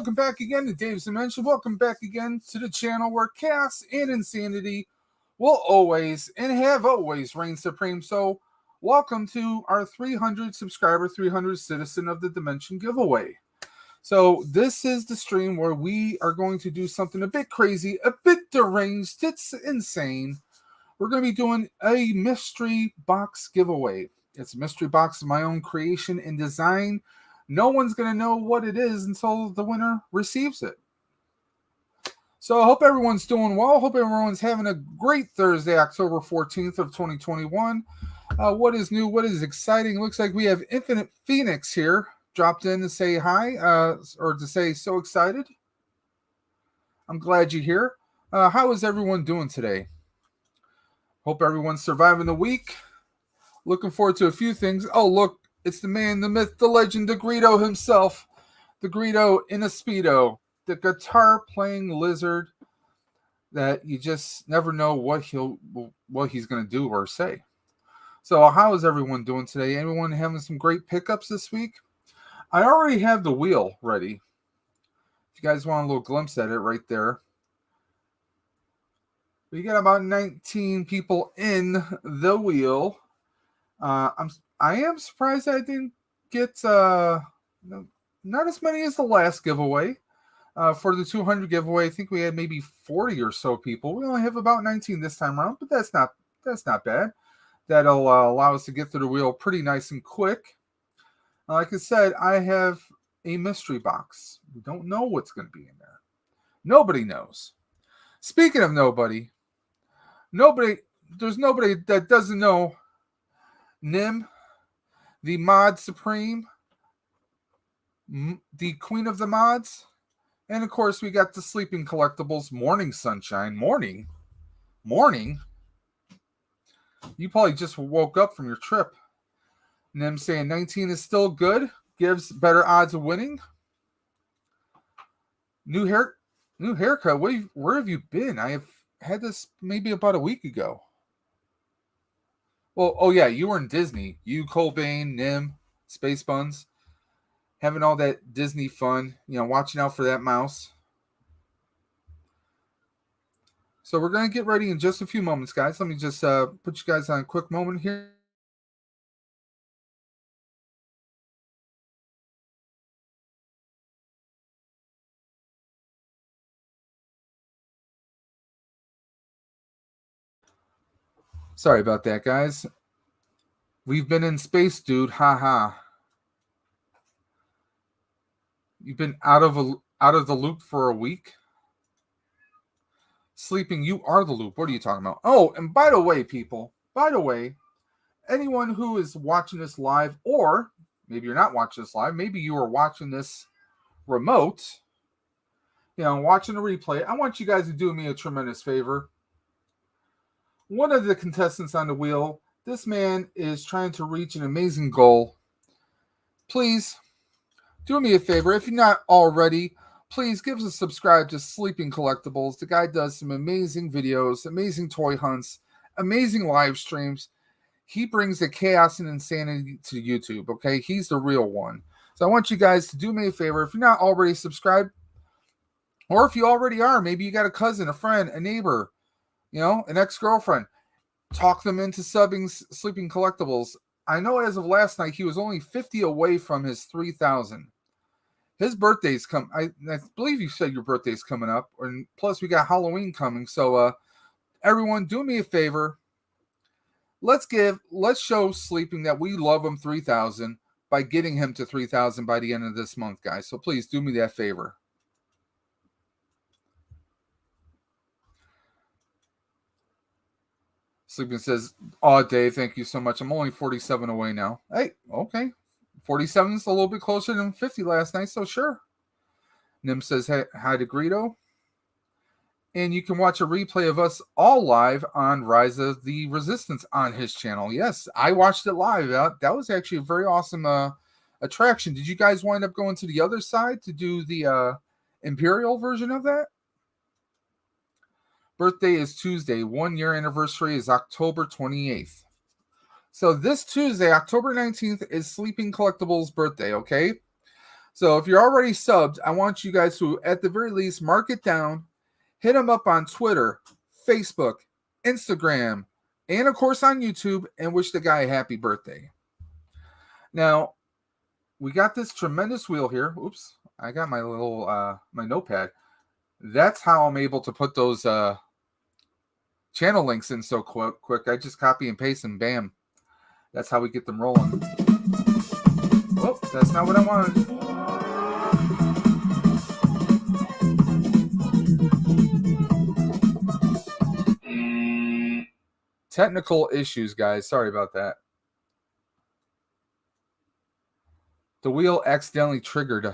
welcome back again to Dave's Dimension. Welcome back again to the channel where chaos and insanity will always and have always reign supreme. So, welcome to our 300 subscriber, 300 Citizen of the Dimension giveaway. So, this is the stream where we are going to do something a bit crazy, a bit deranged, it's insane. We're going to be doing a mystery box giveaway. It's a mystery box of my own creation and design. No one's going to know what it is until the winner receives it. So I hope everyone's doing well. Hope everyone's having a great Thursday, October 14th of 2021. What is new? What is exciting? Looks like we have Infinite Phoenix here. Dropped in to say hi, or to say so excited. I'm glad you're here. How is everyone doing today? Hope everyone's surviving the week. Looking forward to a few things. Oh, look. It's the man, the myth, the legend, the Greedo himself. The Greedo in a Speedo. The guitar-playing lizard that you just never know what he's going to do or say. So how is everyone doing today? Everyone having some great pickups this week? I already have the wheel ready. If you guys want a little glimpse at it right there. We got about 19 people in the wheel. I am surprised I didn't get not as many as the last giveaway. For the 200 giveaway, I think we had maybe 40 or so people. We only have about 19 this time around, but that's not bad. That'll allow us to get through the wheel pretty nice and quick. Like I said, I have a mystery box. We don't know what's going to be in there. Nobody knows. Speaking of nobody, there's nobody that doesn't know Nim, the Mod Supreme, the Queen of the Mods, and of course we got the Sleeping Collectibles Morning Sunshine. Morning? You probably just woke up from your trip. Nim saying 19 is still good, gives better odds of winning. New haircut. Where have you been? I have had this maybe about a week ago. Well, oh yeah, you were in Disney. You, Kouldbayne, Nim, Space Buns. Having all that Disney fun. Watching out for that mouse. So we're going to get ready in just a few moments, guys. Let me just put you guys on a quick moment here. Sorry about that, guys. We've been in space, dude. Haha. You've been out of the loop for a week? Sleeping, you are the loop. What are you talking about? Oh, and by the way, people, anyone who is watching this live, or maybe you're not watching this live, maybe you are watching this remote, watching the replay, I want you guys to do me a tremendous favor. One of the contestants on the wheel, this man is trying to reach an amazing goal. Please do me a favor. If you're not already, please give us a subscribe to Sleeping Collectibles. The guy does some amazing videos, amazing toy hunts, amazing live streams. He brings the chaos and insanity to YouTube, okay? He's the real one. So I want you guys to do me a favor. If you're not already subscribed, or if you already are, maybe you got a cousin, a friend, a neighbor, an ex-girlfriend. Talk them into subbing Sleeping Collectibles. I know as of last night, he was only 50 away from his 3,000. His birthday's come. I believe you said your birthday's coming up. And plus, we got Halloween coming. So, everyone, do me a favor. Let's show Sleeping that we love him 3,000 by getting him to 3,000 by the end of this month, guys. So please do me that favor. Sleeping says, "Oh, Dave, thank you so much. I'm only 47 away now." Hey, okay. 47 is a little bit closer than 50 last night, so sure. Nim says, hey, hi to Greedo. And you can watch a replay of us all live on Rise of the Resistance on his channel. Yes, I watched it live. That was actually a very awesome attraction. Did you guys wind up going to the other side to do the Imperial version of that? Birthday is Tuesday. 1 year anniversary is October 28th. So this Tuesday, October 19th, is Sleeping Collectibles' birthday, okay? So if you're already subbed, I want you guys to, at the very least, mark it down, hit him up on Twitter, Facebook, Instagram, and of course on YouTube, and wish the guy a happy birthday. Now, we got this tremendous wheel here. Oops, I got my little my notepad. That's how I'm able to put those channel links in so quick. I just copy and paste and bam. That's how we get them rolling. Oh, that's not what I wanted. Technical issues, guys. Sorry about that. The wheel accidentally triggered.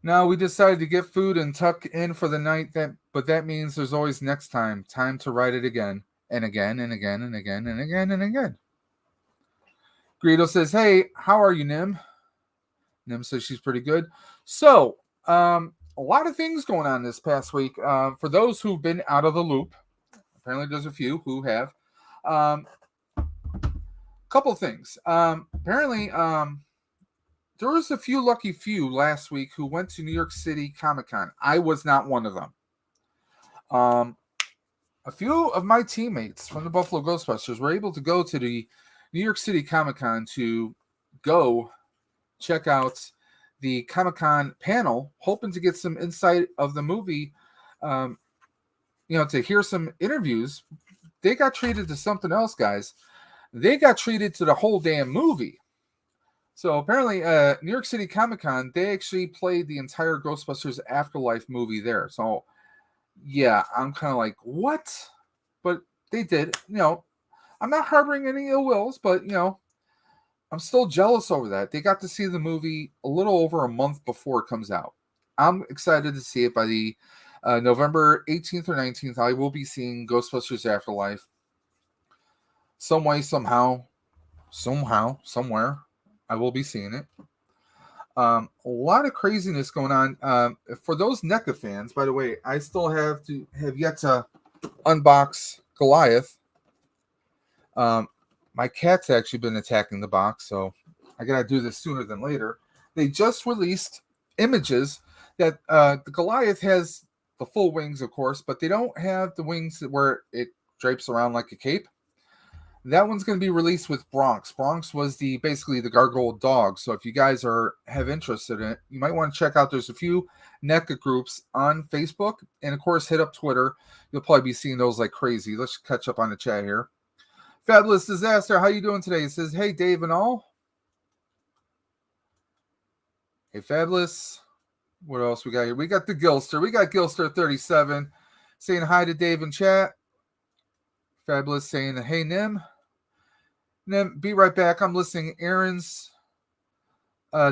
Now we decided to get food and tuck in for the night, but that means there's always next time. Time to write it again. And again, and again, and again, and again, and again. Greedo says, hey, how are you, Nim? Nim says she's pretty good. So, a lot of things going on this past week. For those who've been out of the loop, apparently there's a few who have. Couple things. Apparently, there was a few lucky few last week who went to New York City Comic-Con. I was not one of them. A few of my teammates from the Buffalo Ghostbusters were able to go to the New York City Comic-Con to go check out the Comic-Con panel, hoping to get some insight of the movie, to hear some interviews. They got treated to something else, guys. They got treated to the whole damn movie. So apparently, New York City Comic-Con, they actually played the entire Ghostbusters Afterlife movie there. So, yeah, I'm kind of like, what? But they did. I'm not harboring any ill wills, but, I'm still jealous over that. They got to see the movie a little over a month before it comes out. I'm excited to see it by the November 18th or 19th. I will be seeing Ghostbusters Afterlife. Some way, somehow, somewhere, I will be seeing it. A lot of craziness going on. For those NECA fans, by the way, I still have yet to unbox Goliath. My cat's actually been attacking the box, so I gotta do this sooner than later. They just released images that the Goliath has the full wings, of course, but they don't have the wings where it drapes around like a cape. That one's going to be released with Bronx. Bronx was basically the gargoyle dog. So if you guys have interest in it, you might want to check out. There's a few NECA groups on Facebook, and of course, hit up Twitter. You'll probably be seeing those like crazy. Let's catch up on the chat here. Fabulous Disaster, how you doing today? It says, hey, Dave and all. Hey, Fabulous. What else we got here? We got the Gilster. We got Gilster37 saying hi to Dave in chat. Fabulous saying, hey, Nim. Nim, be right back. I'm listening. Aaron's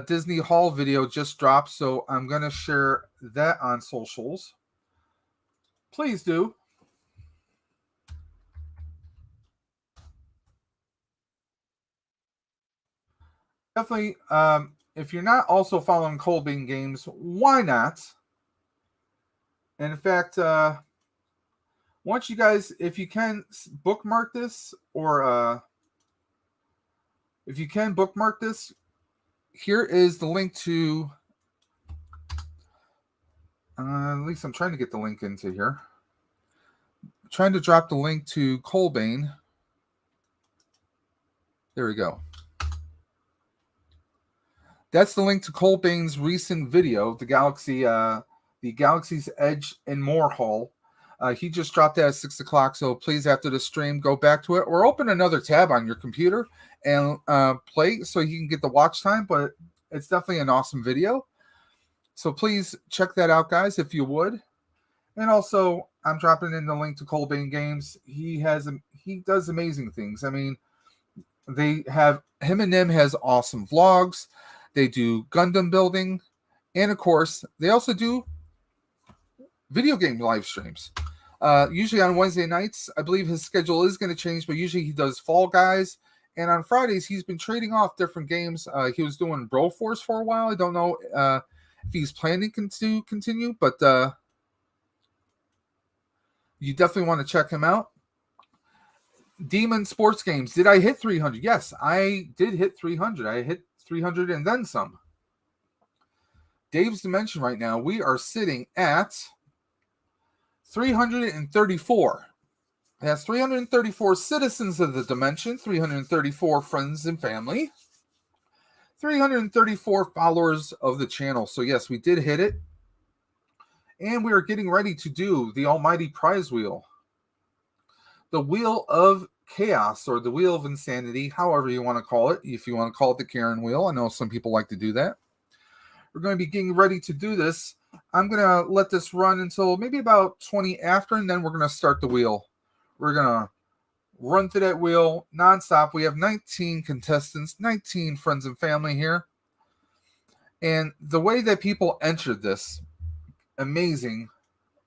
Disney Haul video just dropped, so I'm going to share that on socials. Please do. Definitely, if you're not also following Kouldbaynegames, why not? And in fact, want you guys, if you can, bookmark this, or if you can bookmark this, here is the link to, at least I'm trying to get the link into here. I'm trying to drop the link to Kouldbayne. There we go. That's the link to Kouldbayne's recent video, the Galaxy's Edge and More haul. He just dropped that at 6 o'clock, so please, after the stream, go back to it or open another tab on your computer and play so you can get the watch time, but it's definitely an awesome video. So please check that out, guys, if you would. And also, I'm dropping in the link to Kouldbaynegames. He does amazing things. I mean, him and Nim has awesome vlogs. They do Gundam building, and of course, they also do video game live streams. Usually on Wednesday nights. I believe his schedule is going to change, but usually he does Fall Guys. And on Fridays, he's been trading off different games. He was doing Broforce for a while. I don't know if he's planning to continue, but you definitely want to check him out. Demon Sports Games. Did I hit 300? Yes, I did hit 300. I hit 300 and then some. Dave's Dimension right now, we are sitting at 334. That's 334 citizens of the Dimension, 334 friends and family, 334 followers of the channel. So yes, we did hit it. And we are getting ready to do the almighty prize wheel. The Wheel of Chaos, or the Wheel of Insanity, however you want to call it. If you want to call it the Karen Wheel. I know some people like to do that. We're going to be getting ready to do this. I'm going to let this run until maybe about 20 after, and then we're going to start the wheel. We're going to run through that wheel nonstop. We have 19 contestants, 19 friends and family here. And the way that people entered this amazing,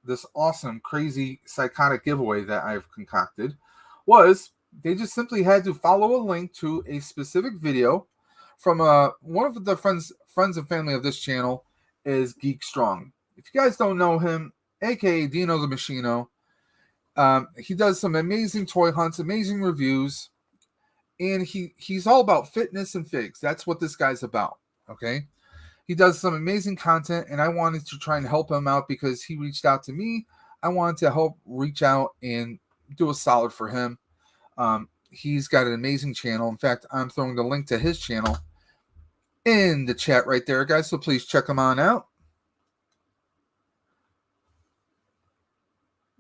this awesome, crazy, psychotic giveaway that I've concocted was they just simply had to follow a link to a specific video from one of the friends and family of this channel is GEEKSTRONG. If you guys don't know him, aka Dino the Machino, he does some amazing toy hunts, amazing reviews, and he's all about fitness and figs. That's what this guy's about, okay? He does some amazing content, and I wanted to try and help him out because he reached out to me. I wanted to help reach out and do a solid for him. He's got an amazing channel. In fact, I'm throwing the link to his channel in the chat right there, guys, so please check him on out.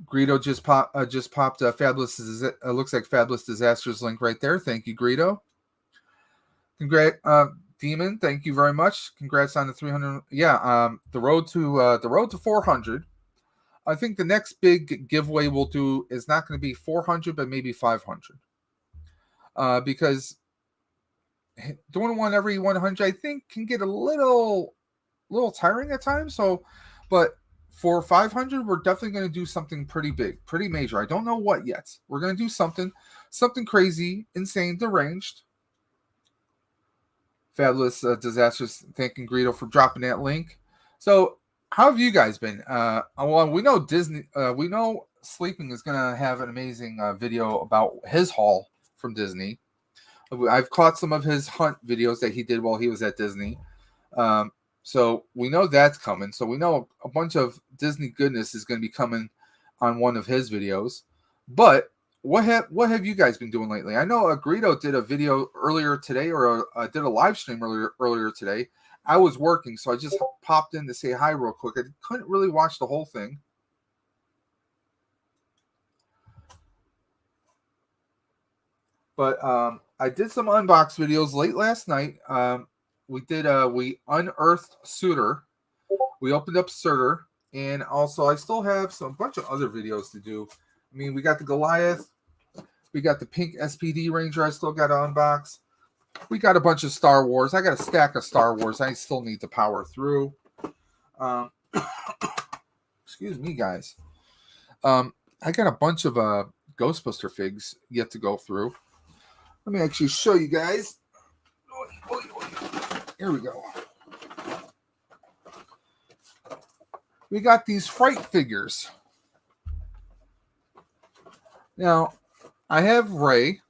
Greedo just popped a Fabulous, looks like Fabulous Disasters link right there. Thank you, Greedo. Demon, thank you very much. Congrats on the 300. Yeah, the road to 400. I think the next big giveaway we'll do is not going to be 400, but maybe 500. Because doing one every 100, I think, can get a little tiring at times. So, but for 500, we're definitely going to do something pretty big, pretty major. I don't know what yet. We're going to do something crazy, insane, deranged. Fabulous Disasters, thanking Greedo for dropping that link. So, how have you guys been? Well, we know Disney. We know Sleeping is going to have an amazing video about his haul from Disney. I've caught some of his hunt videos that he did while he was at Disney. So we know that's coming. So we know a bunch of Disney goodness is going to be coming on one of his videos. But what have you guys been doing lately? I know Greedo did a video earlier today, or did a live stream earlier today. I was working, so I just popped in to say hi real quick. I couldn't really watch the whole thing. But I did some unbox videos late last night. We unearthed Suitor. We opened up Suitor, and also I still have a bunch of other videos to do. I mean, we got the Goliath. We got the pink SPD Ranger I still got to unbox. We got a bunch of Star Wars. I got a stack of Star Wars I still need to power through. Excuse me, guys. I got a bunch of Ghostbuster figs yet to go through. Let me actually show you guys. Here we go. We got these Fright figures. Now, I have Ray.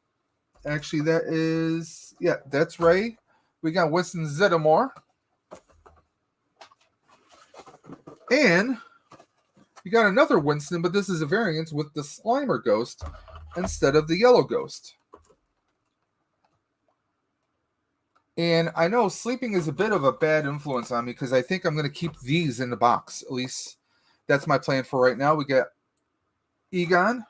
Actually, that's Ray. We got Winston Zeddemore. And we got another Winston, but this is a variant with the Slimer Ghost instead of the Yellow Ghost. And I know Sleeping is a bit of a bad influence on me because I think I'm going to keep these in the box. At least that's my plan for right now. We got Egon.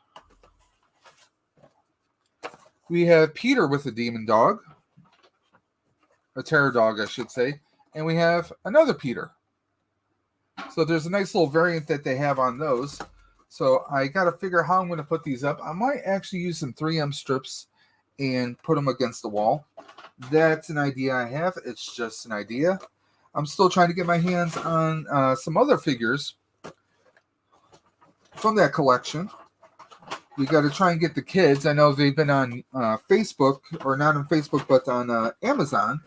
We have Peter with a demon dog. A terror dog, I should say. And we have another Peter. So there's a nice little variant that they have on those. So I got to figure how I'm going to put these up. I might actually use some 3M strips and put them against the wall. That's an idea I have. It's just an idea. I'm still trying to get my hands on some other figures from that collection. We got to try and get the kids. I know they've been on Facebook, or not on Facebook, but on Amazon.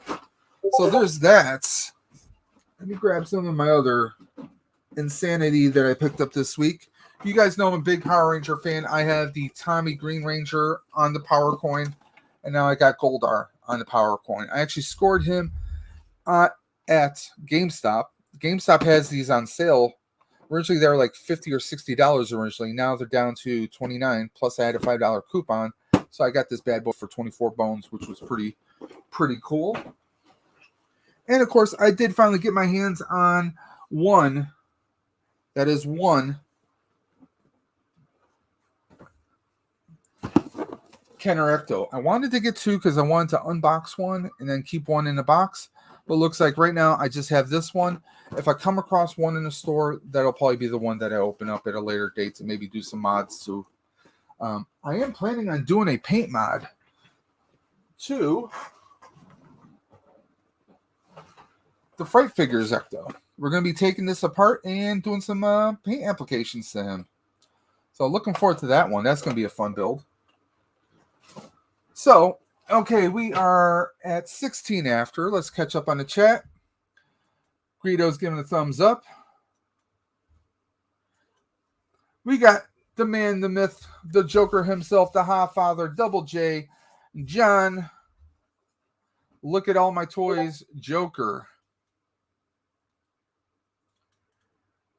So there's that. Let me grab some of my other insanity that I picked up this week. You guys know I'm a big Power Ranger fan. I have the Tommy Green Ranger on the Power Coin, and now I got Goldar on the Power Coin. I actually scored him at GameStop. GameStop has these on sale. Originally, they were like $50 or $60 originally. Now they're down to $29. Plus, I had a $5 coupon, so I got this bad boy for 24 bones, which was pretty cool. And of course, I did finally get my hands on one. That is one Kenner Ecto. I wanted to get two because I wanted to unbox one and then keep one in the box. But it looks like right now I just have this one. If I come across one in the store, that'll probably be the one that I open up at a later date to maybe do some mods to. I am planning on doing a paint mod to the Fright Figures Ecto. We're going to be taking this apart and doing some paint applications to him. So looking forward to that one. That's going to be a fun build. So, okay, we are at 16 after. Let's catch up on the chat. Greedo's giving a thumbs up. We got the man, the myth, the Joker himself, the Hotfather, Double J, John. Look at all my toys, Joker.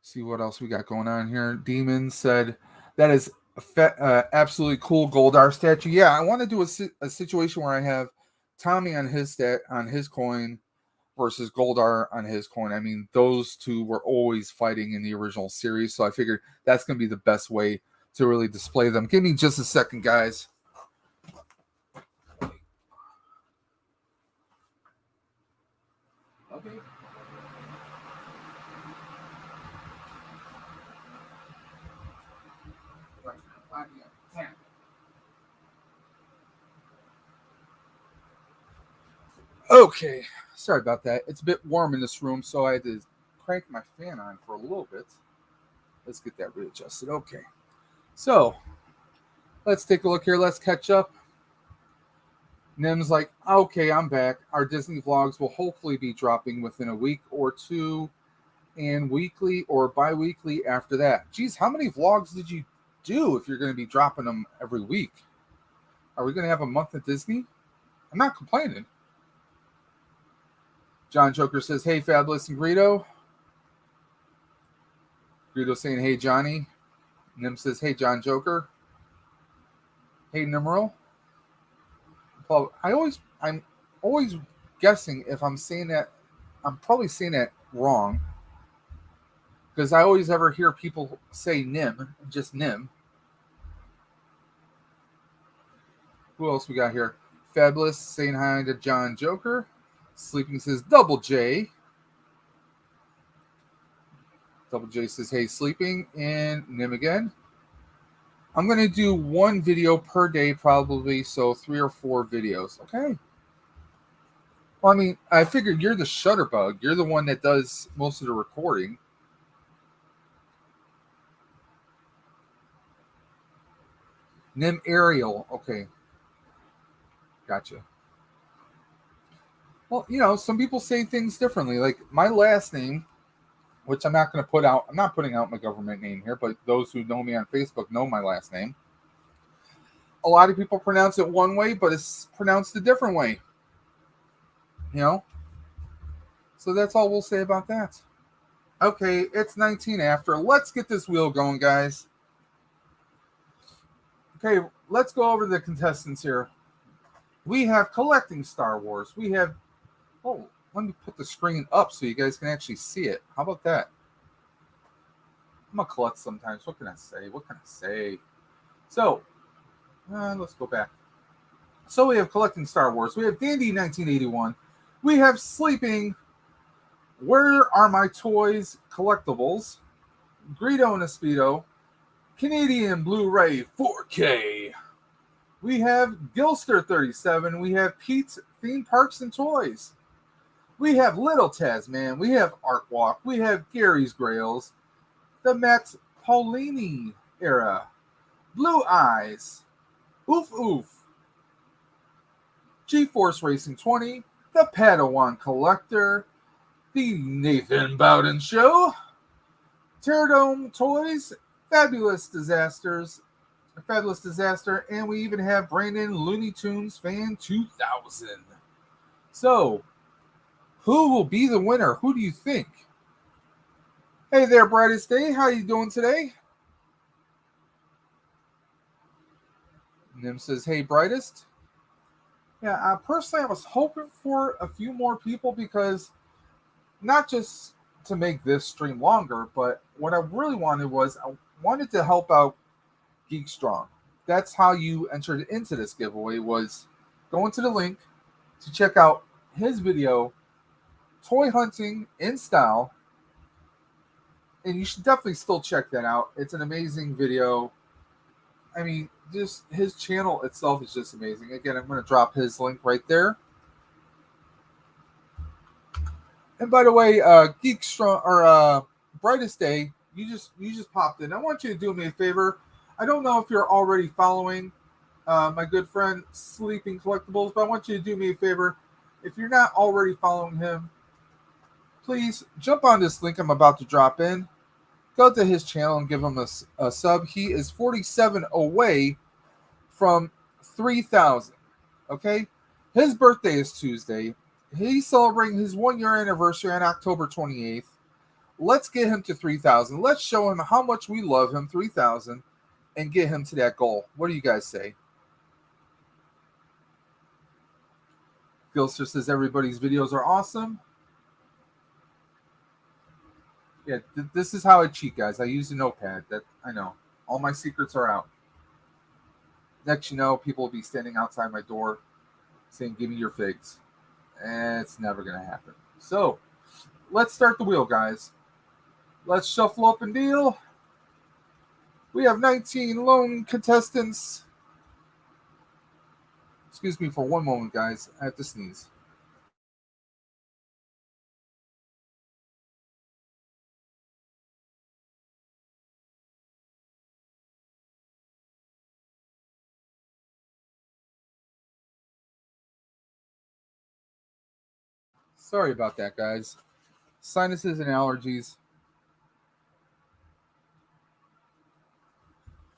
See what else we got going on here. Demon said that is absolutely cool Goldar statue. Yeah, I want to do a situation where I have Tommy on his coin versus Goldar on his coin. I mean, those two were always fighting in the original series, so I figured that's going to be the best way to really display them. Give me just a second, guys. Okay. Okay, sorry about that. It's a bit warm in this room, so I had to crank my fan on for a little bit. Let's get that readjusted. Okay, so let's take a look here. Let's catch up. Nim's like, okay, I'm back. Our Disney vlogs will hopefully be dropping within a week or two, and weekly or bi-weekly after that. Geez, how many vlogs did you do if you're going to be dropping them every week? Are we going to have a month at Disney? I'm not complaining. John Joker says, hey, Fabulous and Greedo. Greedo saying, hey, Johnny. Nim says, hey, John Joker. Hey, Nimero. I'm always guessing if I'm saying that. I'm probably saying that wrong. Because I always ever hear people say Nim, just Nim. Who else we got here? Fabulous saying hi to John Joker. Sleeping says Double J. Double J says, hey, Sleeping. And Nim again. I'm going to do one video per day probably, so 3 or 4 videos. Okay. Well, I mean, I figured you're the shutterbug. You're the one that does most of the recording. Nim Ariel. Okay. Gotcha. Well, you know, some people say things differently. Like my last name, which I'm not going to put out. I'm not putting out my government name here, but those who know me on Facebook know my last name. A lot of people pronounce it one way, but it's pronounced a different way. You know? So that's all we'll say about that. Okay, it's 19 after. Let's get this wheel going, guys. Okay, let's go over the contestants here. We have collecting Star Wars. We have... Oh, let me put the screen up so you guys can actually see it. How about that? I'm a klutz sometimes. What can I say? So, let's go back. So we have collecting Star Wars. We have Dandy 1981. We have Sleeping. Where Are My Toys? Collectibles. Greedo and a Speedo. Canadian Blu-ray 4K. We have Gilster 37. We have Pete's Theme Parks and Toys. We have Little Tasman. We have Art Walk. We have Gary's Grails. The Matt Paulini era. Blue Eyes. Oof Oof. G-Force Racing 20. The Padawan Collector. The Nathan Bowden Show. Terradome Toys. Fabulous Disaster. And we even have Brandon Looney Tunes Fan 2000. So, Who will be the winner? Who do you think? Hey there, Brightest Day. How you doing today? Nim says, hey, Brightest. Yeah, personally, I was hoping for a few more people because not just to make this stream longer, but what I really wanted was I wanted to help out GEEKSTRONG. That's how you entered into this giveaway, was going to the link to check out his video, Toy Hunting in Style. And you should definitely still check that out. It's an amazing video. I mean, just his channel itself is just amazing. Again, I'm going to drop his link right there. And by the way, GEEKSTRONG or Brightest Day, you just popped in. I want you to do me a favor. I don't know if you're already following my good friend Sleeping Collectibles, but I want you to do me a favor. If you're not already following him, please jump on this link I'm about to drop in. Go to his channel and give him a sub. He is 47 away from 3,000. Okay? His birthday is Tuesday. He's celebrating his 1 year anniversary on October 28th. Let's get him to 3,000. Let's show him how much we love him, 3,000, and get him to that goal. What do you guys say? Gilster says everybody's videos are awesome. Yeah, this is how I cheat, guys. I use a notepad. That I know. All my secrets are out. Next, you know, people will be standing outside my door saying, give me your figs. And it's never going to happen. So, let's start the wheel, guys. Let's shuffle up and deal. We have 19 lone contestants. Excuse me for one moment, guys. I have to sneeze. Sorry about that, guys. Sinuses and allergies.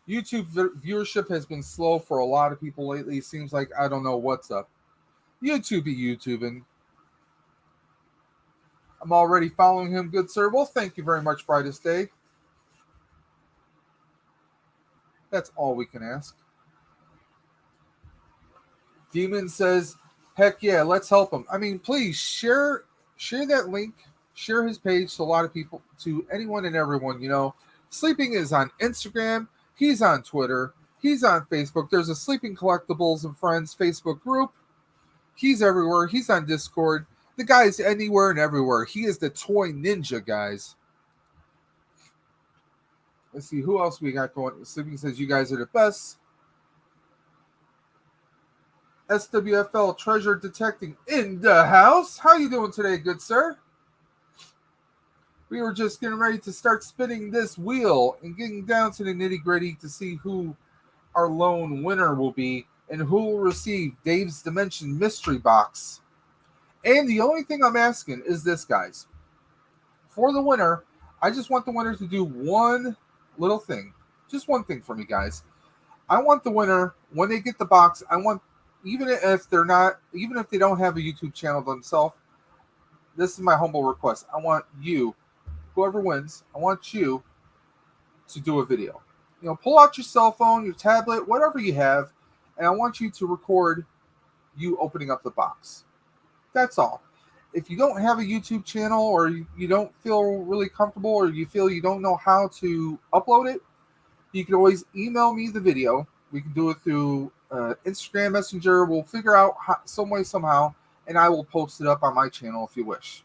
YouTube viewership has been slow for a lot of people lately. Seems like I don't know what's up. YouTube be YouTubing. I'm already following him, good sir. Well, thank you very much, Brightest Day. That's all we can ask. Demon says, heck yeah, let's help him. I mean, please share that link, share his page to a lot of people, to anyone and everyone. You know, Sleeping is on Instagram. He's on Twitter. He's on Facebook. There's a Sleeping Collectibles and Friends Facebook group. He's everywhere. He's on Discord. The guy is anywhere and everywhere. He is the toy ninja, guys. Let's see, who else we got going? Sleeping says, you guys are the best. SWFL Treasure Detecting in the house. How you doing today, good sir? We were just getting ready to start spinning this wheel and getting down to the nitty-gritty to see who our lone winner will be and who will receive Dave's Dimension Mystery Box. And the only thing I'm asking is this, guys. For the winner, I just want the winner to do one little thing. Just one thing for me, guys. I want the winner, when they get the box, I want, even if they don't have a YouTube channel themselves, this is my humble request. I want you, whoever wins, I want you to do a video. You know, pull out your cell phone, your tablet, whatever you have, and I want you to record you opening up the box. That's all. If you don't have a YouTube channel, or you don't feel really comfortable, or you feel you don't know how to upload it, you can always email me the video. We can do it through Instagram Messenger. We'll figure out some way, somehow, and I will post it up on my channel if you wish.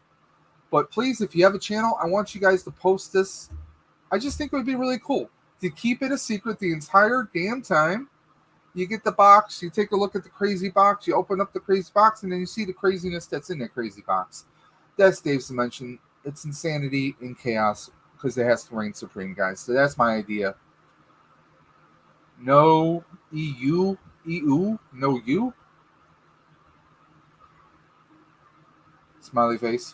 But please, if you have a channel, I want you guys to post this. I just think it would be really cool to keep it a secret the entire damn time. You get the box, you take a look at the crazy box, you open up the crazy box, and then you see the craziness that's in that crazy box. That's Dave's Dimension. It's insanity and chaos because it has to reign supreme, guys. So that's my idea. No EU, no you. Smiley face.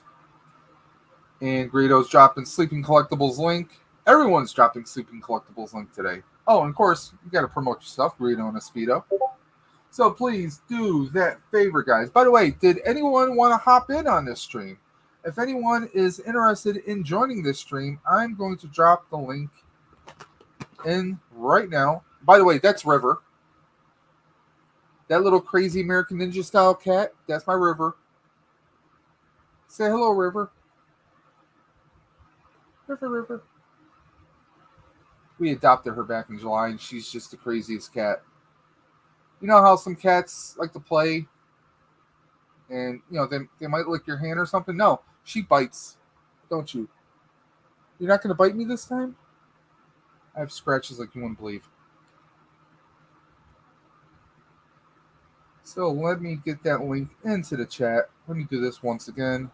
And Greedo's dropping Sleeping Collectibles link. Everyone's dropping Sleeping Collectibles link today. Oh, and of course, you got to promote your stuff. Greedo and a Speedo. So please do that favor, guys. By the way, did anyone want to hop in on this stream? If anyone is interested in joining this stream, I'm going to drop the link in right now. By the way, that's River. That little crazy American Ninja style cat, that's my River. Say hello, River. River. We adopted her back in July, and she's just the craziest cat. You know how some cats like to play, and they might lick your hand or something? No, she bites. Don't you? You're not going to bite me this time? I have scratches like you wouldn't believe. So let me get that link into the chat. Let me do this once again.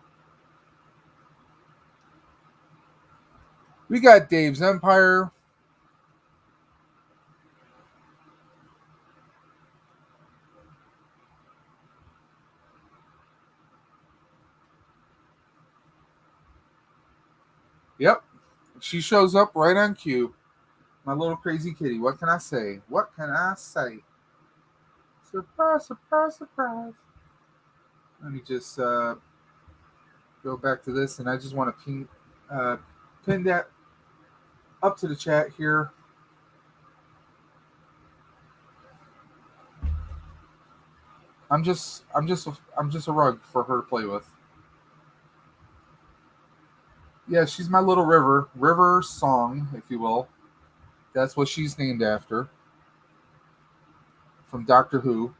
We got Dave's Empire. Yep. She shows up right on cue. My little crazy kitty. What can I say? What can I say? Surprise, surprise, surprise. Let me just go back to this, and I just want to pin that up to the chat here. I'm just a rug for her to play with. Yeah, she's my little River Song, if you will. That's what she's named after. From Doctor Who.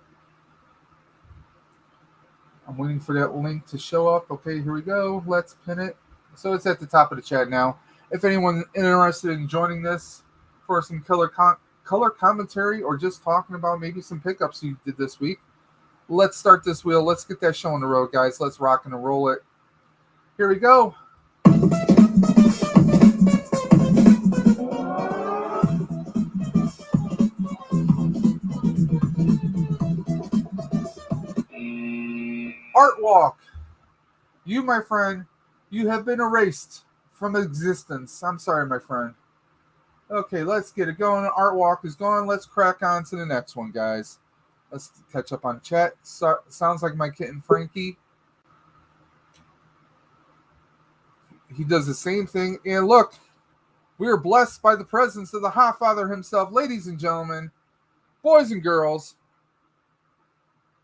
I'm waiting for that link to show up. Okay, here we go. Let's pin it. So it's at the top of the chat now. If anyone's interested in joining this for some color commentary or just talking about maybe some pickups you did this week, let's start this wheel. Let's get that show on the road, guys. Let's rock and roll it. Here we go. Art Walk. You, my friend, you have been erased from existence. I'm sorry, my friend. Okay, let's get it going. Art Walk is gone. Let's crack on to the next one, guys. Let's catch up on chat. Sounds like my kitten Frankie. He does the same thing. And look, we are blessed by the presence of the Hot Father himself. Ladies and gentlemen, boys and girls,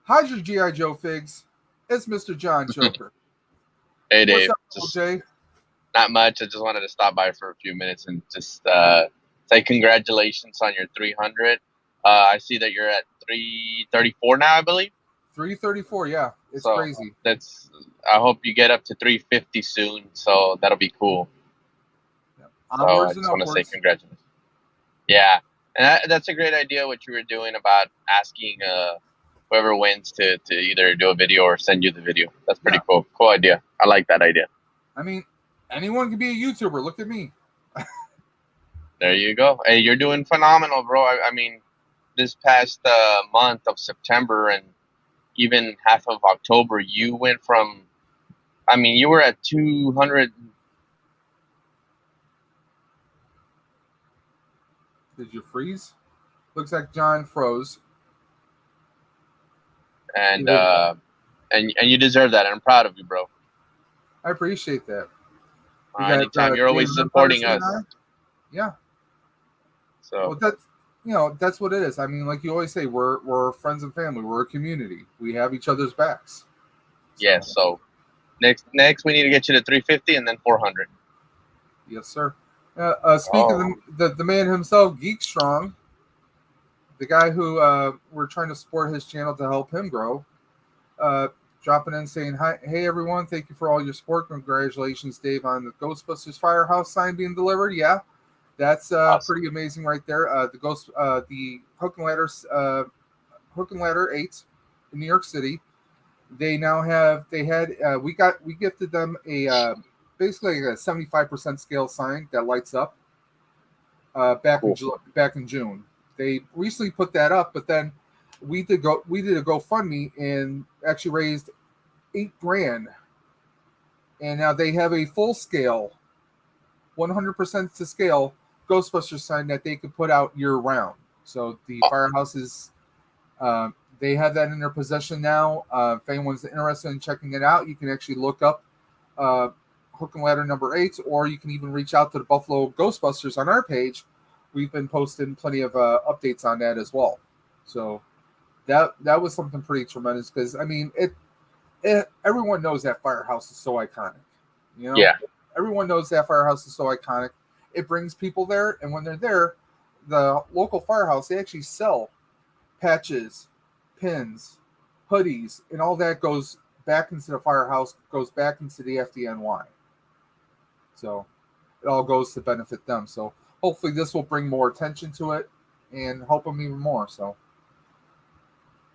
how's your G.I. Joe figs? It's Mr. John Joker. Hey, Dave. What's up, Jay? Not much. I just wanted to stop by for a few minutes and just say congratulations on your 300. I see that you're at 334 now, I believe. 334, yeah. It's so crazy. I hope you get up to 350 soon, so that'll be cool. Yep. Onwards I just want to say congratulations. Yeah, and that's a great idea what you were doing about asking whoever wins to either do a video or send you the video. That's pretty cool. Cool idea. I like that idea. I mean, anyone can be a YouTuber. Look at me. There you go. Hey, you're doing phenomenal, bro. I mean, this past month of September and even half of October, you went from, you were at 200. Did you freeze? Looks like John froze. And you deserve that. I'm proud of you, bro. I appreciate that. Anytime. You're always supporting us. Yeah. So that's what it is. I mean, like you always say, we're friends and family. We're a community. We have each other's backs. Yes. So next we need to get you to 350 and then 400. Yes, sir. Speaking of the man himself, GEEKSTRONG, the guy who we're trying to support his channel to help him grow, dropping in saying, "Hi, hey everyone, thank you for all your support. Congratulations, Dave, on the Ghostbusters Firehouse sign being delivered." Yeah, that's awesome. Pretty amazing right there. The Hook and Ladder 8 in New York City. We gifted them a basically a 75% scale sign that lights up. Back in June. They recently put that up, but then we did a GoFundMe and actually raised $8,000. And now they have a full scale, 100% to scale Ghostbusters sign that they could put out year round. So the firehouse is They have that in their possession now. If anyone's interested in checking it out, you can actually look up Hook and Ladder number 8, or you can even reach out to the Buffalo Ghostbusters on our page. We've been posting plenty of updates on that as well. So that was something pretty tremendous because, I mean, everyone knows that firehouse is so iconic. You know? Yeah. Everyone knows that firehouse is so iconic. It brings people there, and when they're there, the local firehouse, they actually sell patches, pins, hoodies, and all that goes back into the firehouse, goes back into the FDNY. So it all goes to benefit them. So hopefully this will bring more attention to it and help them even more. So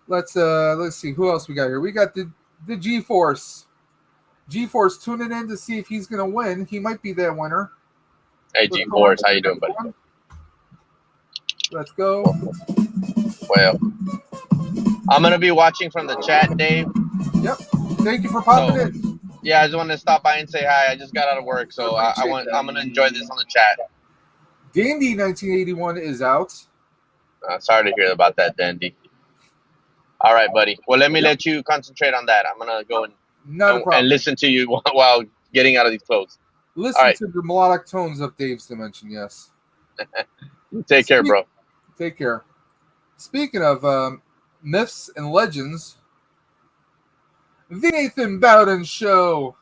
let's see who else we got here. We got the G-Force. G-Force tuning in to see if he's going to win. He might be that winner. Hey, G-Force, how you doing, buddy? Let's go. Well, I'm going to be watching from the chat, Dave. Yep. Thank you for popping in. Yeah, I just wanted to stop by and say hi. I just got out of work, so I'm going to enjoy this on the chat. Dandy 1981 is out. Sorry to hear about that, Dandy. All right, buddy. Well, let me let you concentrate on that. I'm going to go and listen to you while getting out of these clothes. Listen to the melodic tones of Dave's Dimension, yes. Take care, bro. Take care. Speaking of myths and legends, the Nathan Bowden Show.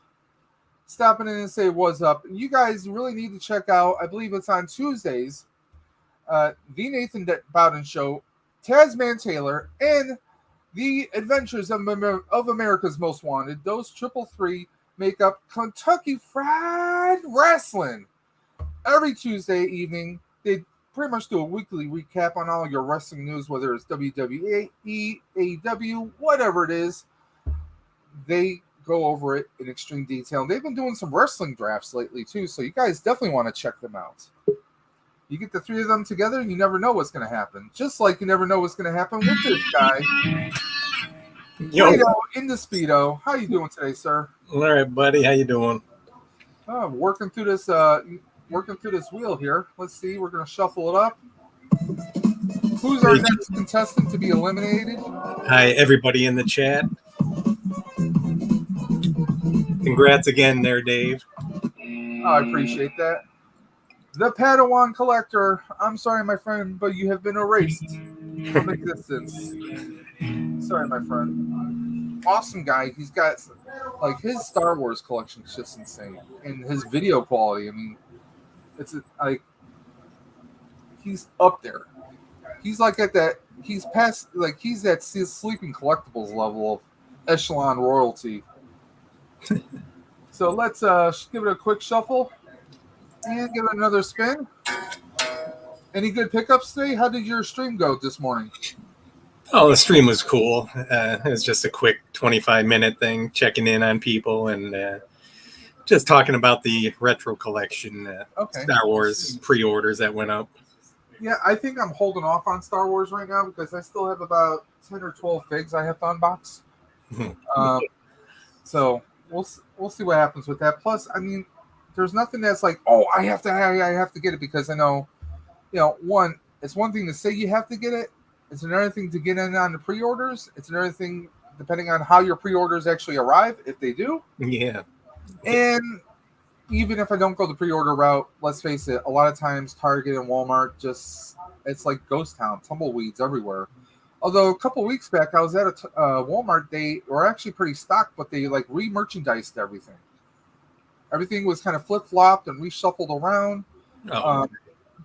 Stopping in and say what's up. You guys really need to check out, I believe it's on Tuesdays, the Nathan Bowden Show, Tasman Taylor, and the Adventures of America's Most Wanted. Those 333 make up Kentucky Fried Wrestling. Every Tuesday evening, they pretty much do a weekly recap on all your wrestling news, whether it's WWE, AEW, whatever it is. They go over it in extreme detail. They've been doing some wrestling drafts lately, too, so you guys definitely want to check them out. You get the three of them together, and you never know what's going to happen. Just like you never know what's going to happen with this guy. Yo, in the Speedo. How you doing today, sir? All right, buddy. How you doing? Working through this wheel here. Let's see. We're going to shuffle it up. Who's our next contestant to be eliminated? Hi, everybody in the chat. Congrats again there, Dave. I appreciate that. The Padawan Collector. I'm sorry, my friend, but you have been erased from existence. Sorry, my friend. Awesome guy. He's got, like, his Star Wars collection is just insane. And his video quality, I mean, it's like, he's up there. He's like at that, he's past, like, he's at Sleeping Collectibles level of echelon royalty. So let's give it a quick shuffle and give it another spin. Any good pickups today? How did your stream go this morning? Oh, the stream was cool. It was just a quick 25-minute thing, checking in on people and just talking about the retro collection, Star Wars pre-orders that went up. Yeah, I think I'm holding off on Star Wars right now because I still have about 10 or 12 figs I have to unbox. So we'll see what happens with that. Plus, I mean, there's nothing that's like, oh, I have to get it because I know, it's one thing to say you have to get it. It's another thing to get in on the pre-orders. It's another thing depending on how your pre-orders actually arrive, if they do. Yeah. And even if I don't go the pre-order route, let's face it, a lot of times Target and Walmart it's like ghost town, tumbleweeds everywhere. Although a couple weeks back, I was at a Walmart. They were actually pretty stocked, but they like re-merchandised everything. Everything was kind of flip-flopped and reshuffled around.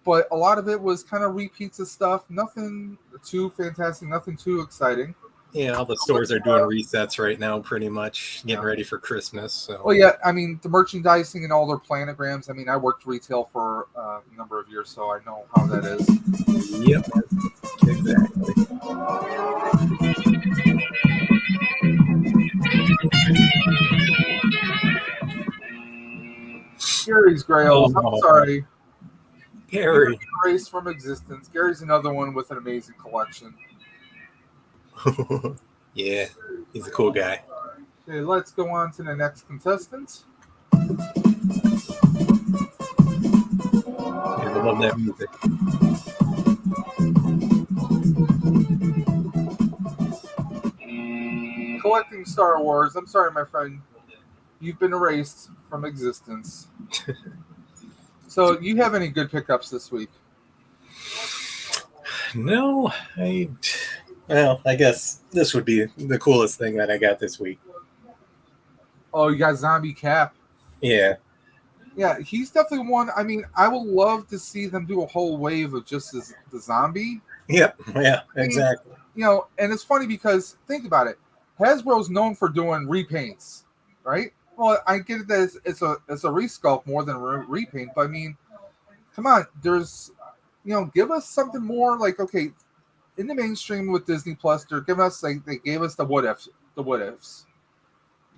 But a lot of it was kind of repeats of stuff. Nothing too fantastic, nothing too exciting. Yeah, all the stores are doing resets right now, pretty much getting ready for Christmas. So. Well, yeah, I mean, the merchandising and all their planograms. I mean, I worked retail for a number of years, so I know how that is. Yep, exactly. Gary's Grails. I'm sorry. Gary. Erased from existence. Gary's another one with an amazing collection. Yeah, he's a cool guy. Okay, let's go on to the next contestant. I love that music. collecting Star Wars. I'm sorry, my friend. You've been erased from existence. So, you have any good pickups this week? No, I guess this would be the coolest thing that I got this week. Oh, you got Zombie Cap. Yeah. Yeah, he's definitely one. I mean, I would love to see them do a whole wave of just the zombie. Yep. Yeah, exactly. You know, and it's funny because think about it. Hasbro's known for doing repaints, right? Well, I get it that it's a resculpt more than a repaint, but I mean, come on, there's, give us something more like, okay, in the mainstream with Disney Plus, they're giving us like they gave us the what ifs.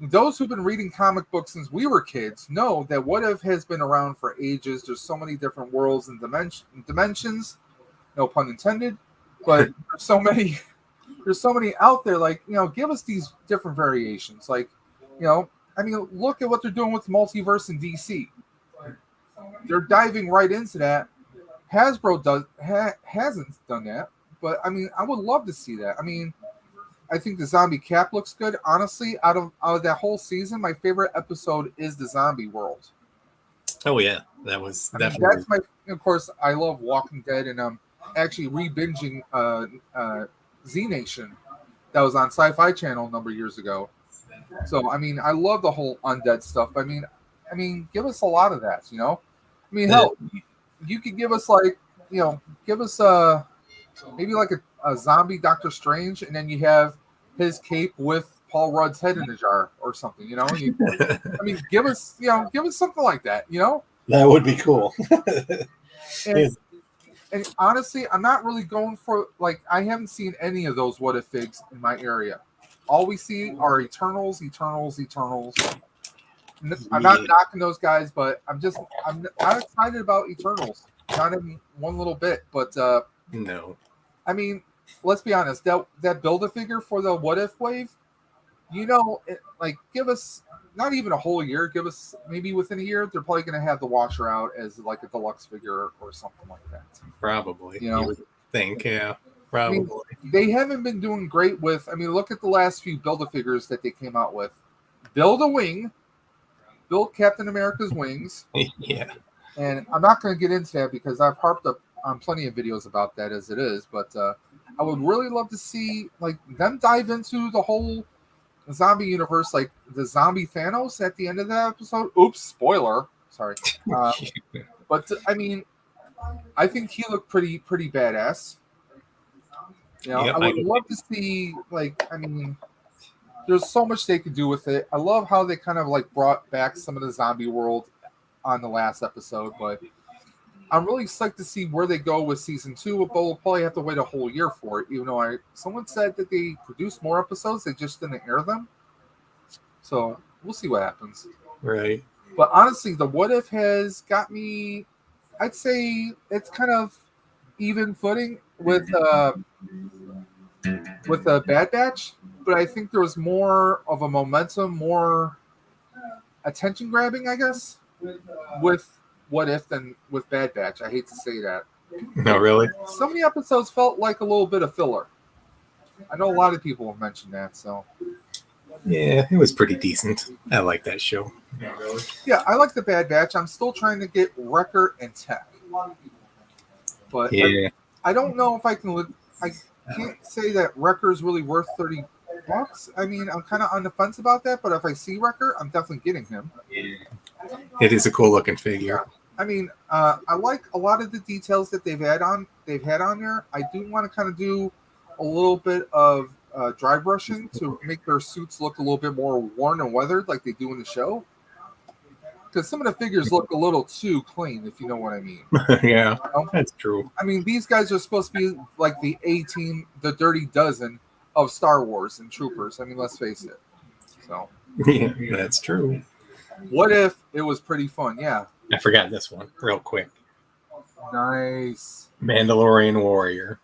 Those who've been reading comic books since we were kids know that what if has been around for ages. There's so many different worlds and dimensions, no pun intended, but there's so many out there. Like, give us these different variations. Like, I mean, look at what they're doing with the multiverse in DC. They're diving right into that. Hasbro hasn't done that, but I mean, I would love to see that. I mean, I think the Zombie Cap looks good. Honestly, out of that whole season, my favorite episode is the Zombie World. Oh yeah, that was definitely. That's my. Of course, I love Walking Dead, and I'm actually re-binging Z Nation that was on Sci-Fi Channel a number of years ago. So I mean, I love the whole undead stuff. I mean, give us a lot of that. I mean, hell, you could give us like, give us maybe like a zombie Doctor Strange, and then you have his cape with Paul Rudd's head in a jar or something. I mean, give us something like that. That would be cool. And honestly, I'm not really going for, like, I haven't seen any of those what if figs in my area. All we see are Eternals. I'm not knocking those guys, but I'm not excited about Eternals. Not even one little bit. But no. I mean, let's be honest. That Build-A-Figure for the what if wave, give us not even a whole year. Give us maybe within a year. They're probably going to have the washer out as like a deluxe figure or something like that. Probably. You would think, yeah. Probably. I mean, they haven't been doing great with. I mean, look at the last few Build-A-Figures that they came out with. Build Captain America's wings. Yeah. And I'm not going to get into that because I've harped up on plenty of videos about that as it is. But I would really love to see like them dive into the whole zombie universe, like the zombie Thanos at the end of that episode. Oops, spoiler. Sorry. But I mean, I think he looked pretty badass. I would love to see, like, I mean, there's so much they could do with it. I love how they kind of like brought back some of the zombie world on the last episode, but I'm really psyched to see where they go with season 2. But we'll probably have to wait a whole year for it, even though someone said that they produced more episodes, they just didn't air them. So we'll see what happens. Right. But honestly, the what if has got me. I'd say it's kind of even footing with Bad Batch, but I think there was more of a momentum, more attention grabbing, I guess, with What If than with Bad Batch. I hate to say that. No, really? Some of the episodes felt like a little bit of filler. I know a lot of people have mentioned that, so. Yeah, it was pretty decent. I like that show. Yeah, I like the Bad Batch. I'm still trying to get Wrecker and Tech. But yeah. I don't know if I can. I can't say that Wrecker is really worth $30. I mean, I'm kind of on the fence about that. But if I see Wrecker, I'm definitely getting him. It is a cool looking figure. I mean, I like a lot of the details that they've had on there. I do want to kind of do a little bit of dry brushing to make their suits look a little bit more worn and weathered, like they do in the show. Because some of the figures look a little too clean, if you know what I mean. Yeah, that's true. I mean, these guys are supposed to be like the A-team, the Dirty Dozen of Star Wars and Troopers. I mean, let's face it. So yeah, that's true. What If it was pretty fun? Yeah. I forgot this one real quick. Nice. Mandalorian Warrior.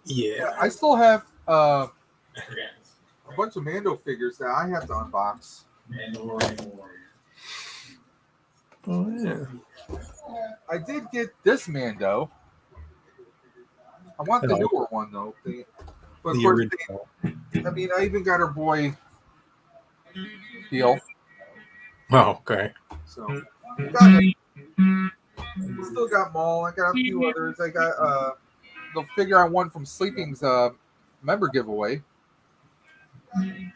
Yeah. I still have a bunch of Mando figures that I have to unbox. Mandalorian Warrior. Oh, yeah. I did get this Mando. I want the newer one, though. But of The course, original. I mean, I even got her boy Heel. Oh, okay. So got him. Still got Maul. I got a few others. I got the figure I won from Sleeping's member giveaway.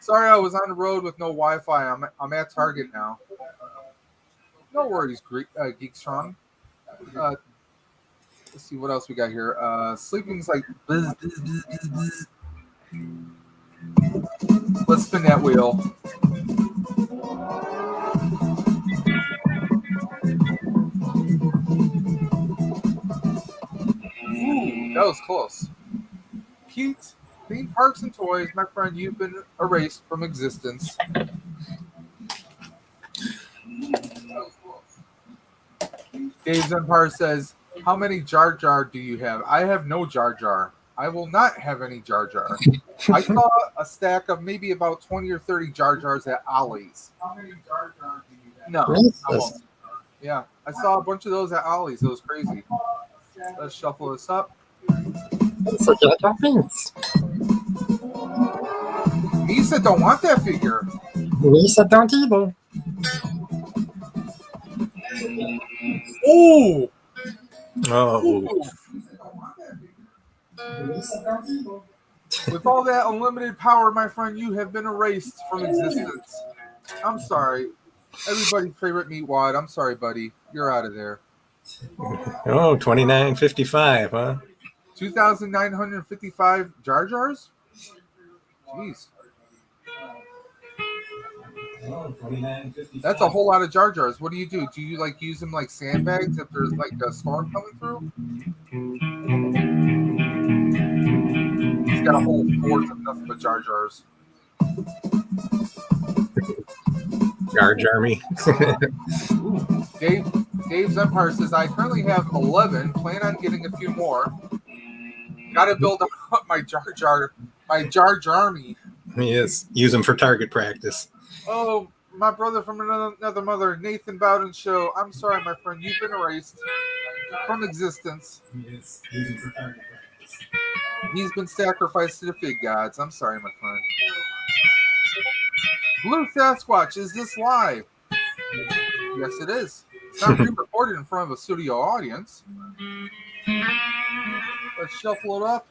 Sorry, I was on the road with no Wi-Fi. I'm at Target now. No worries, GEEKSTRONG. Let's see what else we got here. Sleeping's like bzz, bzz, bzz, bzz, bzz. Let's spin that wheel. Ooh, that was close. Pete, theme parks and toys, my friend, you've been erased from existence. Dave's Empire says, how many Jar Jar do you have? I have no Jar Jar. I will not have any Jar Jar. I saw a stack of maybe about 20 or 30 Jar Jars at Ollie's. How many Jar Jar do you have? No. Really? Yeah, I saw a bunch of those at Ollie's. It was crazy. Let's shuffle this up. So Jar Jar Binks. Misa don't want that figure. Lisa don't either. Ooh! Oh, With all that unlimited power, my friend, you have been erased from existence. I'm sorry. Everybody's favorite meatwad. I'm sorry, buddy. You're out of there. oh, 29.55, huh? 2,955 Jar Jars? Jeez. Oh, 29.55. That's a whole lot of Jar Jars. What do? Do you like use them like sandbags if there's like a storm coming through? He's got a whole fort of nothing but Jar Jars. Jar Jarmy. Dave's Empire says, I currently have 11. Plan on getting a few more. Gotta build up my Jar Jarmy. Yes, use them for target practice. Oh, my brother from another mother, Nathan Bowden show. I'm sorry, my friend. You've been erased from existence. Yes, use them for target practice. He's been sacrificed to the fig gods. I'm sorry, my friend. Blue Sasquatch, is this live? Yes, it is. It's not pre-recorded in front of a studio audience. Let's shuffle it up.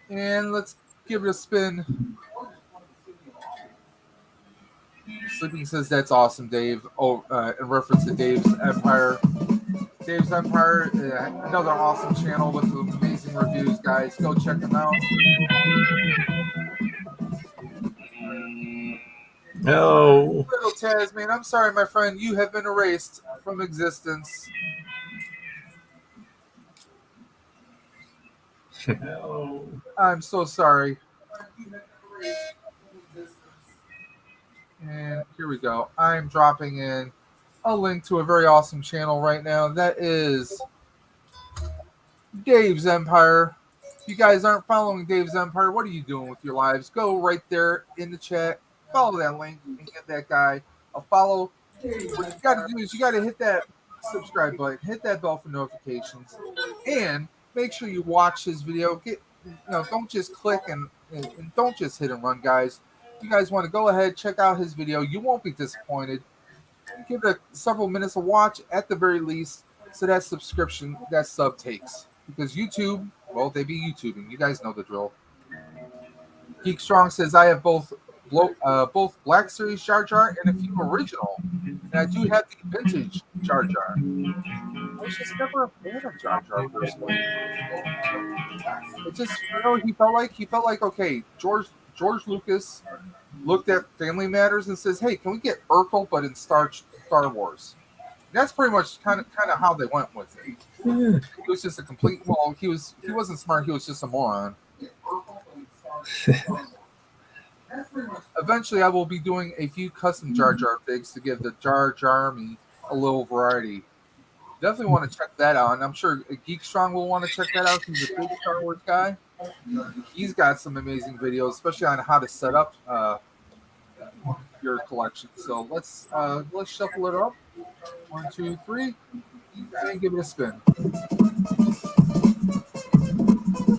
And let's give it a spin. Sleeping says, that's awesome, Dave. Oh, in reference to Dave's Empire. Dave's Empire, another awesome channel with amazing reviews, guys. Go check them out. No. Little Tasman, I'm sorry, my friend. You have been erased from existence. No. I'm so sorry. And here we go. I'm dropping in a link to a very awesome channel right now. That is Dave's Empire. If you guys aren't following Dave's Empire, what are you doing with your lives? Go right there in the chat. Follow that link and get that guy a follow. What you got to do is you got to hit that subscribe button, hit that bell for notifications, and make sure you watch his video. Don't just click and don't just hit and run, guys. You guys want to go ahead, check out his video. You won't be disappointed. Give it several minutes of watch at the very least, so that sub takes. Because YouTube, well, they be YouTubing. You guys know the drill. GEEKSTRONG says, I have both Black Series Jar Jar and a few original. And I do have the vintage Jar Jar. I was just never a fan of Jar Jar personally. It just, he felt like okay, George Lucas looked at Family Matters and says, hey, can we get Urkel but in Star Wars? That's pretty much kind of how they went with it. He was just a complete, well, he wasn't smart, he was just a moron. Eventually I will be doing a few custom Jar Jar figs to give the Jar Jarmy a little variety. Definitely want to check that out, and I'm sure GEEKSTRONG will want to check that out. He's a big Star Wars guy. He's got some amazing videos, especially on how to set up your collection. So let's shuffle it up. 1, 2, 3, and give it a spin. I'm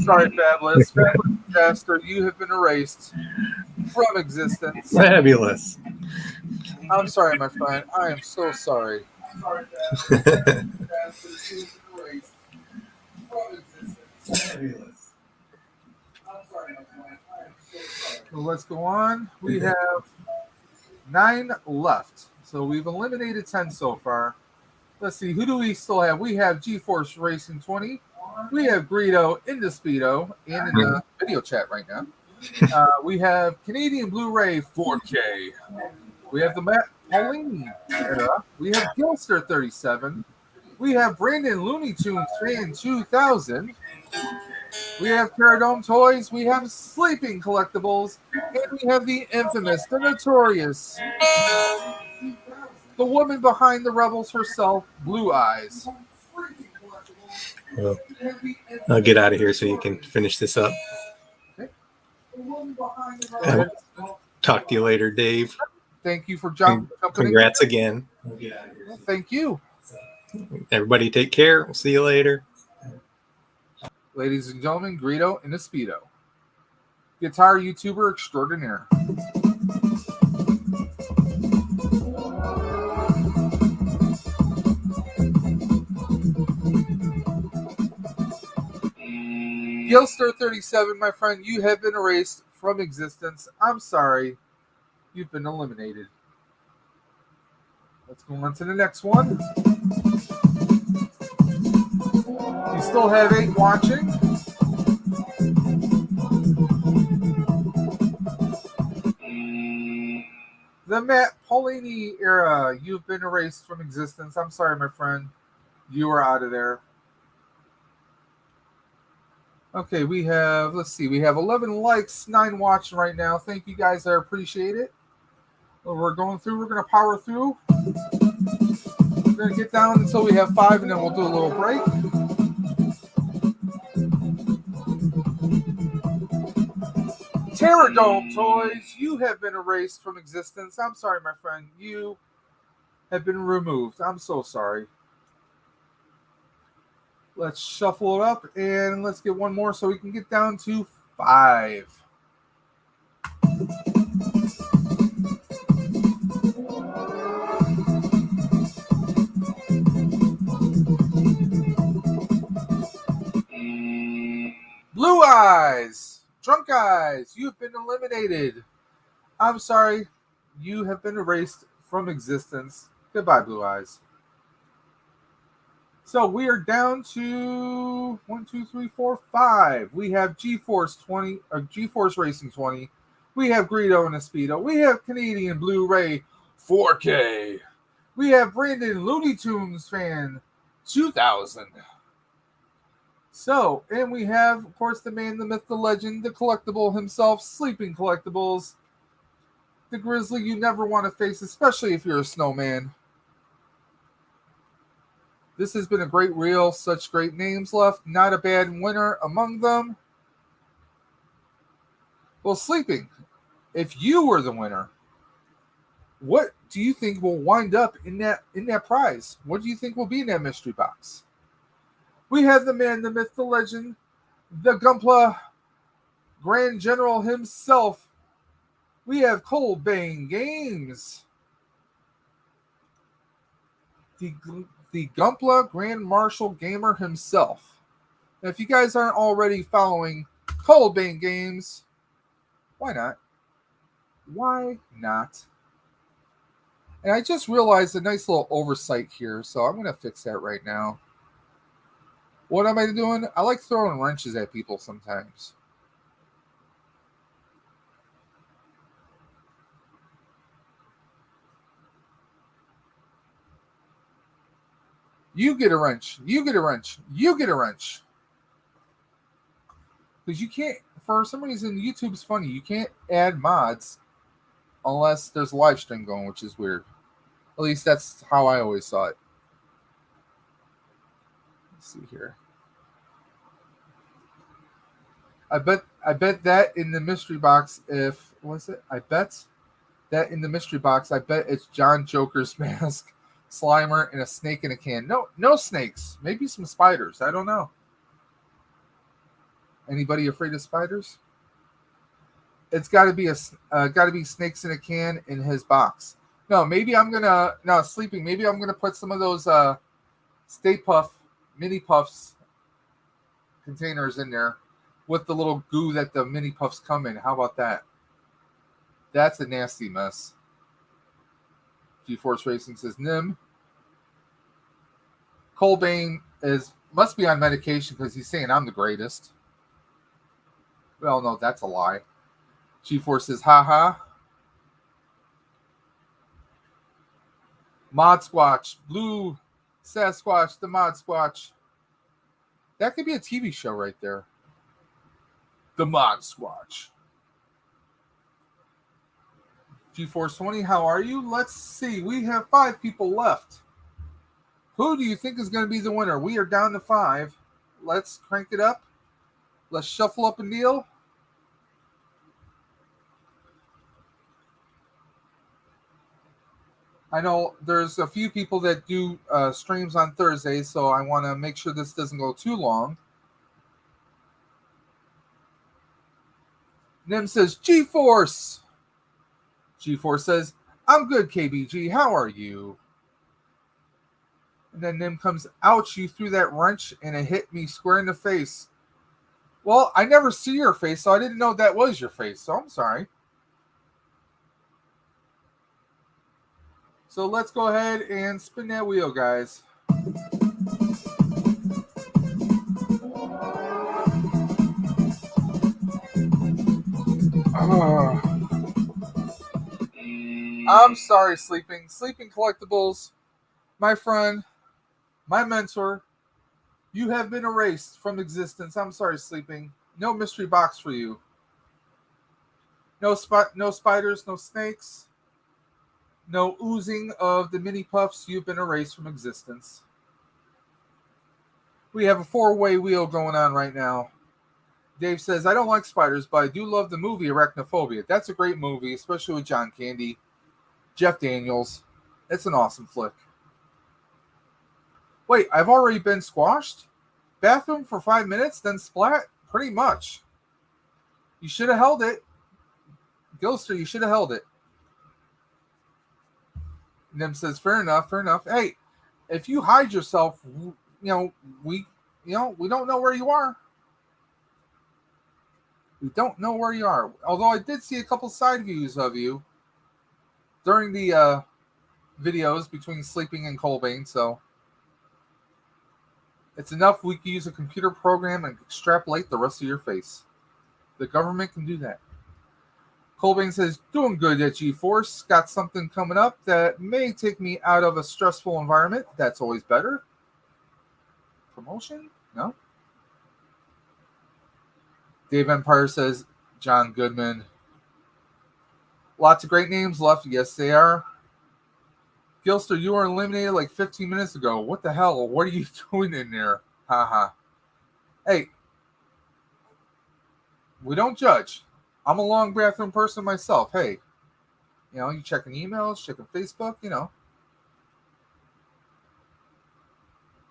sorry, Fabulous. Fabulous Disaster, you have been erased from existence. Fabulous. I'm sorry, my friend. I am so sorry. Sorry, Fabulous Disaster, you have been erased from existence. Fabulous. I'm sorry, my friend. I am so sorry. So let's go on. We have 9 left. So we've eliminated 10 so far. Let's see, who do we still have? We have GeForce Racing 20. We have Greedo in the Speedo and in the video chat right now. We have Canadian Blu-ray 4K. We have the Matt Paulini era. We have Gilster 37. We have Brandon Looney Tunes Fan 2000. We have Paradome Toys. We have Sleeping Collectibles. And we have the infamous, the notorious, the woman behind the Rebels herself, Blue Eyes. Well, I'll get out of here so you can finish this up. Okay. Talk to you later, Dave. Thank you for jumping. Congrats again. Thank you. Everybody take care. We'll see you later. Ladies and gentlemen, Greedo in a Speedo. Guitar YouTuber extraordinaire. Gilster 37, my friend, you have been erased from existence. I'm sorry. You've been eliminated. Let's go on to the next one. You still have 8 watching. The Matt Paulini era, you've been erased from existence. I'm sorry, my friend. You are out of there. Okay, we have, let's see, we have 11 likes, 9 watching right now. Thank you guys. I appreciate it. We're going through. We're going to power through. We're going to get down until we have 5, and then we'll do a little break. Terradome Toys, you have been erased from existence. I'm sorry, my friend. You have been removed. I'm so sorry. Let's shuffle it up, and let's get one more so we can get down to 5. Blue Eyes, Drunk Eyes, you've been eliminated. I'm sorry, you have been erased from existence. Goodbye, Blue Eyes. So we are down to 1, 2, 3, 4, 5. We have GeForce 20 or GeForce Racing 20. We have Greedo and a Speedo. We have Canadian Blu-ray 4K. We have Brandon Looney Tunes Fan 2000. So, and we have, of course, the man, the myth, the legend, the collectible himself, Sleeping Collectibles. The Grizzly you never want to face, especially if you're a snowman. This has been a great reel. Such great names left. Not a bad winner among them. Well, Sleeping, if you were the winner, what do you think will wind up in that prize? What do you think will be in that mystery box? We have the man, the myth, the legend, the Gunpla Grand General himself. We have Kouldbaynegames. The Gunpla Grand Marshal Gamer himself. Now, if you guys aren't already following Kouldbaynegames, why not? Why not? And I just realized a nice little oversight here, so I'm going to fix that right now. What am I doing? I like throwing wrenches at people sometimes. You get a wrench. You get a wrench. You get a wrench. Because you can't, for some reason, YouTube's funny. You can't add mods unless there's a live stream going, which is weird. At least that's how I always saw it. Let's see here. I bet that in the mystery box, if, what's it? I bet That in the mystery box, I bet it's John Joker's mask, Slimer, and a snake in a can. No snakes. Maybe some spiders. I don't know. Anybody afraid of spiders? It's got to be snakes in a can in his box. No, maybe I'm gonna sleeping. Maybe I'm gonna put some of those Stay Puff mini puffs containers in there with the little goo that the mini puffs come in. How about that? That's a nasty mess. GeForce Racing says Nim. Kouldbayne must be on medication because he's saying I'm the greatest. Well, no, that's a lie. GeForce says haha. Mod Squatch, Blue Sasquatch, the Mod Squatch. That could be a TV show right there. The Mod Squatch. GeForce 20, how are you? Let's see. We have 5 people left. Who do you think is going to be the winner? We are down to 5. Let's crank it up. Let's shuffle up and deal. I know there's a few people that do streams on Thursdays, so I want to make sure this doesn't go too long. Nim says, GeForce. GeForce says, I'm good, KBG. How are you? And then Nim comes, ouch, you threw that wrench and it hit me square in the face. Well, I never see your face, so I didn't know that was your face, so I'm sorry. So let's go ahead and spin that wheel, guys. I'm sorry, Sleeping. Sleeping Collectibles, my friend, my mentor, you have been erased from existence. I'm sorry, Sleeping. No mystery box for you. No spiders, no snakes. No oozing of the mini puffs. You've been erased from existence. We have a 4-way wheel going on right now. Dave says, I don't like spiders, but I do love the movie Arachnophobia. That's a great movie, especially with John Candy, Jeff Daniels. It's an awesome flick. Wait, I've already been squashed? Bathroom for 5 minutes, then splat? Pretty much. You should have held it. Ghoster, you should have held it. Nim says, fair enough, fair enough. Hey, if you hide yourself, we don't know where you are. We don't know where you are. Although I did see a couple side views of you during the videos between Sleeping and Kouldbayne, so it's enough we can use a computer program and extrapolate the rest of your face. The government can do that. Kouldbayne says, doing good at GeForce. Got something coming up that may take me out of a stressful environment. That's always better. Promotion? No. Dave Empire says, John Goodman. Lots of great names left. Yes, they are. Gilster, you were eliminated like 15 minutes ago. What the hell? What are you doing in there? Haha. Hey, we don't judge. I'm a long bathroom person myself. Hey, you checking emails, checking Facebook,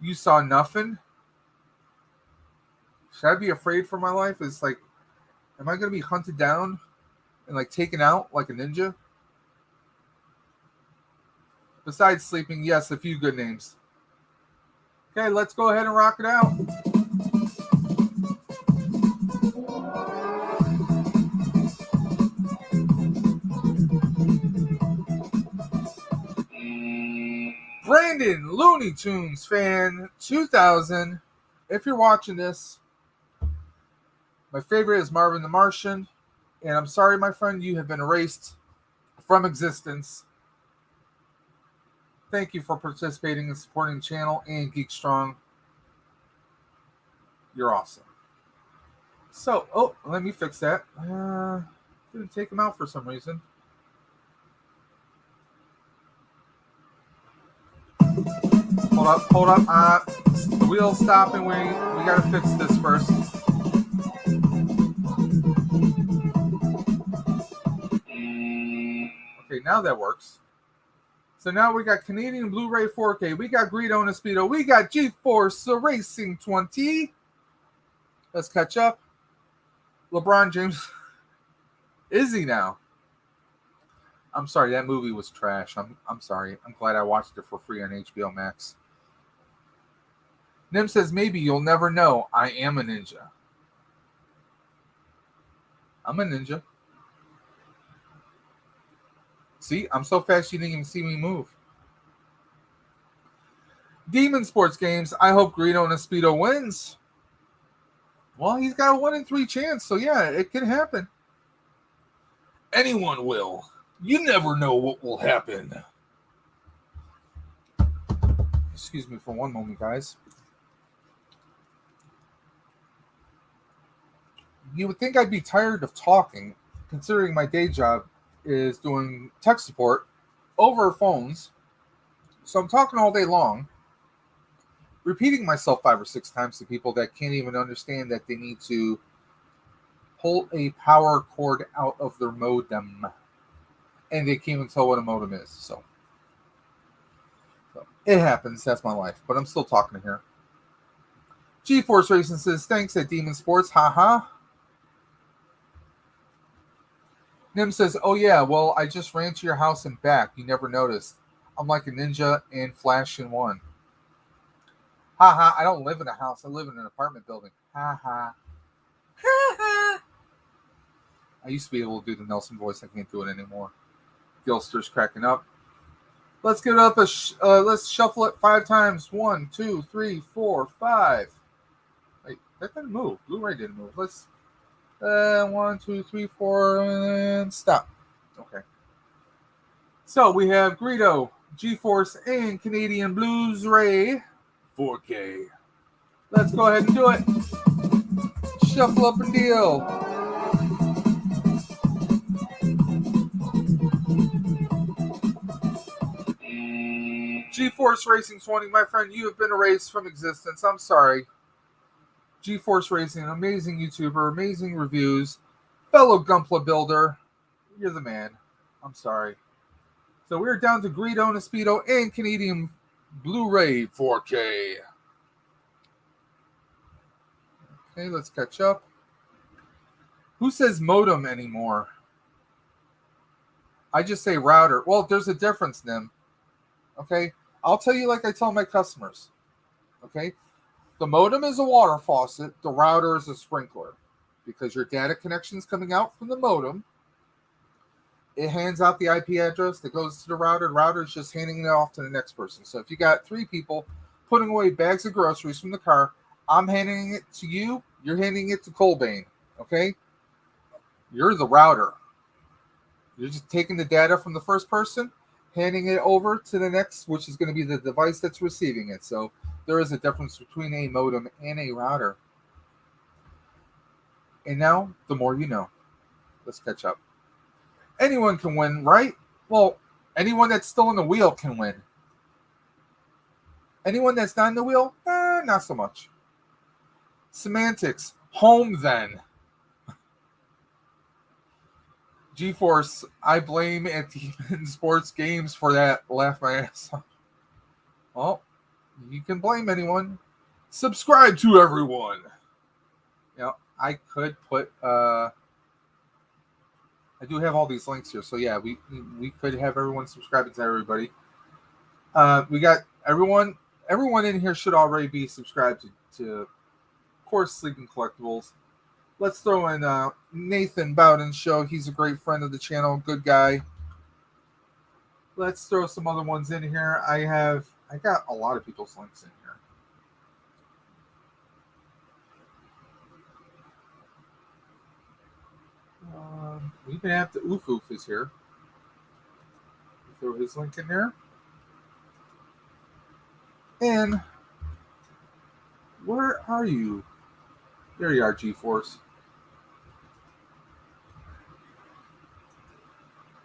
You saw nothing? Should I be afraid for my life? It's like, am I going to be hunted down and taken out like a ninja? Besides Sleeping, yes, a few good names. Okay, let's go ahead and rock it out. Brandon, Looney Tunes fan, 2000. If you're watching this, my favorite is Marvin the Martian. And I'm sorry, my friend, you have been erased from existence. Thank you for participating and supporting the channel and GeekStrong. You're awesome. So, let me fix that. Didn't take him out for some reason. Hold up. The wheel's stopping. We got to fix this first. Okay, now that works. So now we got Canadian Blu-ray 4K. We got Greedo and Speedo. We got GeForce Racing 20. Let's catch up. LeBron James. Is he now? I'm sorry, that movie was trash. I'm sorry. I'm glad I watched it for free on HBO Max. Nim says, maybe you'll never know. I am a ninja. I'm a ninja. See, I'm so fast you didn't even see me move. Demon Sports Games. I hope Greedo and Speedo wins. Well, he's got a 1 in 3 chance, so yeah, it can happen. Anyone will. You never know what will happen. Excuse me for one moment, guys. You would think I'd be tired of talking, considering my day job is doing tech support over phones. So I'm talking all day long, repeating myself 5 or 6 times to people that can't even understand that they need to pull a power cord out of their modem. And they can't even tell what a modem is. So it happens. That's my life. But I'm still talking here. GeForce Racing says, thanks at Demon Sports. Haha. Nim says, oh yeah, well, I just ran to your house and back. You never noticed. I'm like a ninja and Flash in one. Haha, I don't live in a house. I live in an apartment building. Haha. Ha. I used to be able to do the Nelson voice. I can't do it anymore. Gilster's cracking up. Let's get it up. Let's shuffle it 5 times. 1, 2, 3, 4, 5. Wait, that didn't move. Blu-ray didn't move. Let's 1, 2, 3, 4, and stop. Okay. So we have Greedo, GeForce, and Canadian Blu-ray 4K. Let's go ahead and do it. Shuffle up and deal. GeForce Racing 20, my friend, you have been erased from existence. I'm sorry. GeForce Racing, amazing YouTuber, amazing reviews, fellow Gunpla builder. You're the man. I'm sorry. So we're down to Greedo and Speedo and Canadian Blu-ray 4K. Okay, let's catch up. Who says modem anymore? I just say router. Well, there's a difference, Nim. Okay? I'll tell you like I tell my customers. Okay? The modem is a water faucet. The router is a sprinkler. Because your data connection is coming out from the modem. It hands out the IP address that goes to the router. The router is just handing it off to the next person. So if you got 3 people putting away bags of groceries from the car, I'm handing it to you. You're handing it to Kouldbayne. Okay? You're the router. You're just taking the data from the first person, handing it over to the next, which is going to be the device that's receiving it. So there is a difference between a modem and a router. And now, the more you know. Let's catch up. Anyone can win, right? Well, anyone that's still in the wheel can win. Anyone that's not in the wheel, not so much. Semantics. Home, then. GeForce, I blame at Demon Sports Games for that. Laugh my ass off. Well, you can blame anyone. Subscribe to everyone. Yeah, I could put... I do have all these links here. So, yeah, we could have everyone subscribing to everybody. We got everyone in here should already be subscribed to of course, Sleeping Collectibles. Let's throw in Nathan Bowden's show. He's a great friend of the channel. Good guy. Let's throw some other ones in here. I got a lot of people's links in here. We even have the Oof Oof is here. Throw his link in there. And where are you? There you are, GeForce.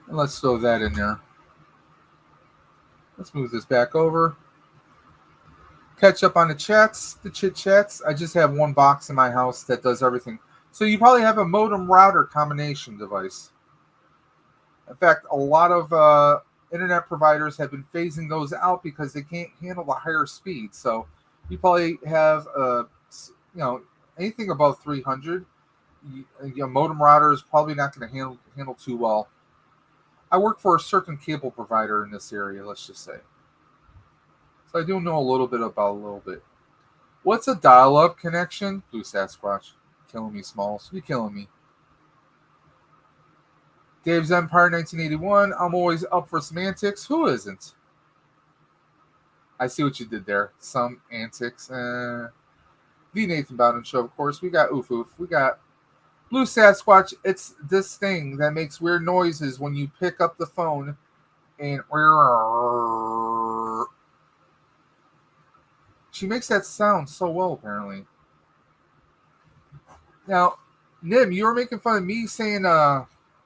And let's throw that in there. Let's move this back over. Catch up on the chats, the chit chats. I just have one box in my house that does everything. So you probably have a modem router combination device. In fact, a lot of internet providers have been phasing those out because they can't handle the higher speed. So you probably have, anything above 300. Modem router is probably not going to handle too well. I work for a certain cable provider in this area, let's just say. So I do know a little bit. What's a dial-up connection? Blue Sasquatch. Killing me, Smalls. You're killing me. Dave's Empire 1981. I'm always up for some antics. Who isn't? I see what you did there. Some antics. The Nathan Bowden Show, of course. We got Oof Oof. We got Blue Sasquatch. It's this thing that makes weird noises when you pick up the phone and she makes that sound so well, apparently. Now, Nim, you were making fun of me saying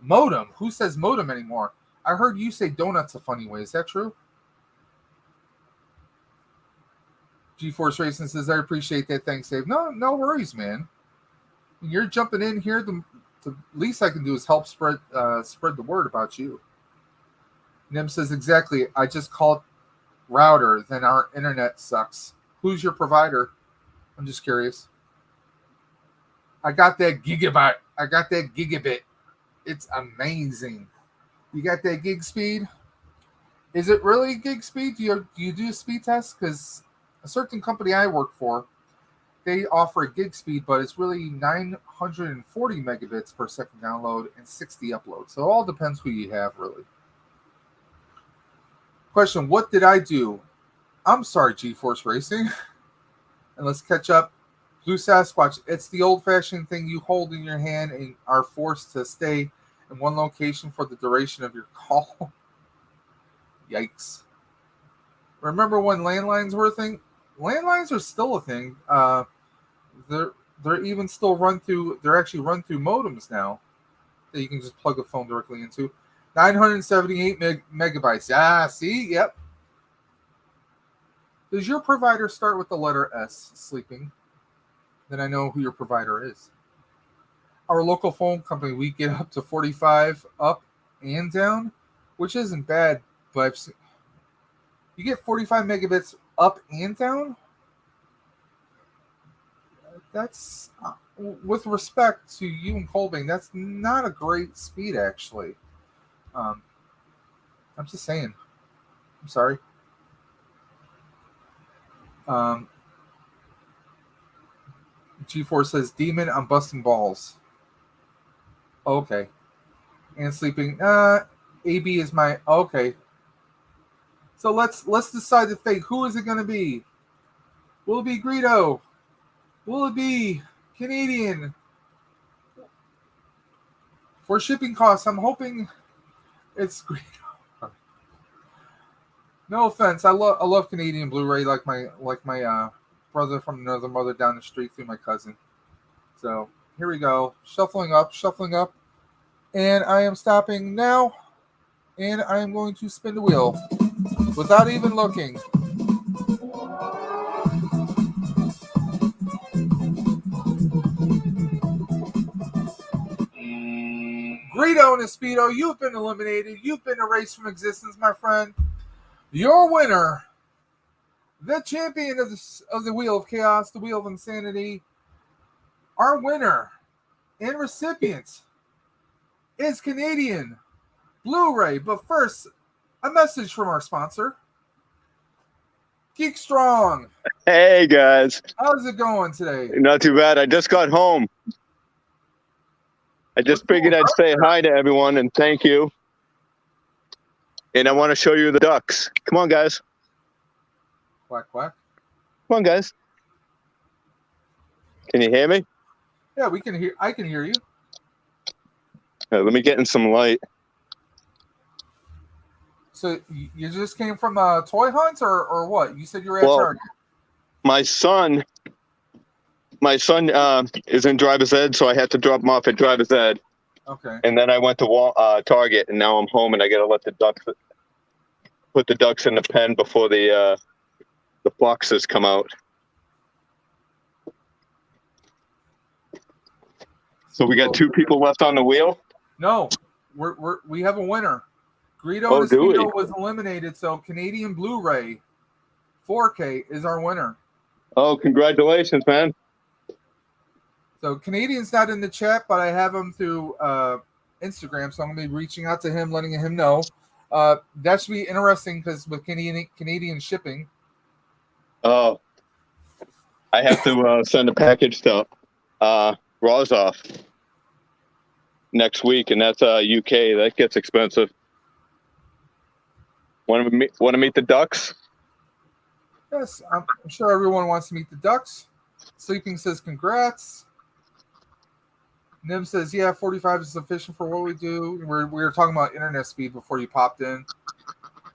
modem. Who says modem anymore? I heard you say donuts a funny way. Is that true? GeForce Racing says, I appreciate that. Thanks, Dave. No worries, man. You're jumping in here. The least I can do is help spread the word about you. Nim says, exactly. I just called router. Then our internet sucks. Who's your provider? I'm just curious. I got that gigabit. It's amazing. You got that gig speed? Is it really gig speed? Do you do a speed test? Because a certain company I work for, they offer a gig speed, but it's really 940 megabits per second download and 60 upload. So it all depends who you have, really. Question, what did I do? I'm sorry, GeForce Racing. And let's catch up. Blue Sasquatch, it's the old-fashioned thing you hold in your hand and are forced to stay in one location for the duration of your call. Yikes. Remember when landlines were a thing? Landlines are still a thing. They're even still they're actually run through modems now that you can just plug a phone directly into. 978 megabytes. Ah, see? Yep. Does your provider start with the letter S, sleeping? Then I know who your provider is. Our local phone company, we get up to 45 up and down, which isn't bad, but you get 45 megabits up and down? That's, with respect to you and Kouldbayne, that's not a great speed, actually. I'm just saying. I'm sorry. G4 says, Demon, I'm busting balls. Okay. And sleeping. AB is my... Okay. So let's decide the fate. Who is it going to be? Will it be Greedo? Will it be Canadian? For shipping costs, I'm hoping it's Greedo. No offense. I love Canadian Blu-ray like my brother from another mother down the street through my cousin. So here we go. Shuffling up. And I am stopping now. And I am going to spin the wheel without even looking. Greedo and Espeedo, you've been eliminated. You've been erased from existence, my friend. Your winner, the champion of the Wheel of Chaos, the Wheel of Insanity, our winner and recipient is Canadian Blu-ray. But first, a message from our sponsor, GEEKSTRONG. Hey, guys. How's it going today? Not too bad. I just got home. I just figured I'd say hi to everyone and thank you. And I want to show you the ducks. Come on, guys. Quack, quack. Come on, guys. Can you hear me? Yeah, I can hear you. Let me get in some light. So you just came from a toy hunt or what? You said you were at Target. My son is in driver's ed, so I had to drop him off at driver's ed. Okay. And then I went to Target, and now I'm home, and I got to let put the ducks in the pen before the foxes come out. So we got 2 people left on the wheel. No, we have a winner. Greedo Oh, do we? Destino was eliminated, so Canadian Blu-ray 4K is our winner. Oh, congratulations, man. So Canadian's not in the chat, but I have him through Instagram, so I'm going to be reaching out to him, letting him know. That should be interesting because with Canadian shipping. Oh, I have to send a package to Rozoff next week, and that's UK. That gets expensive. Want to meet the ducks? Yes, I'm sure everyone wants to meet the ducks. Sleeping says congrats. Nim says, yeah, 45 is sufficient for what we do. We were talking about internet speed before you popped in.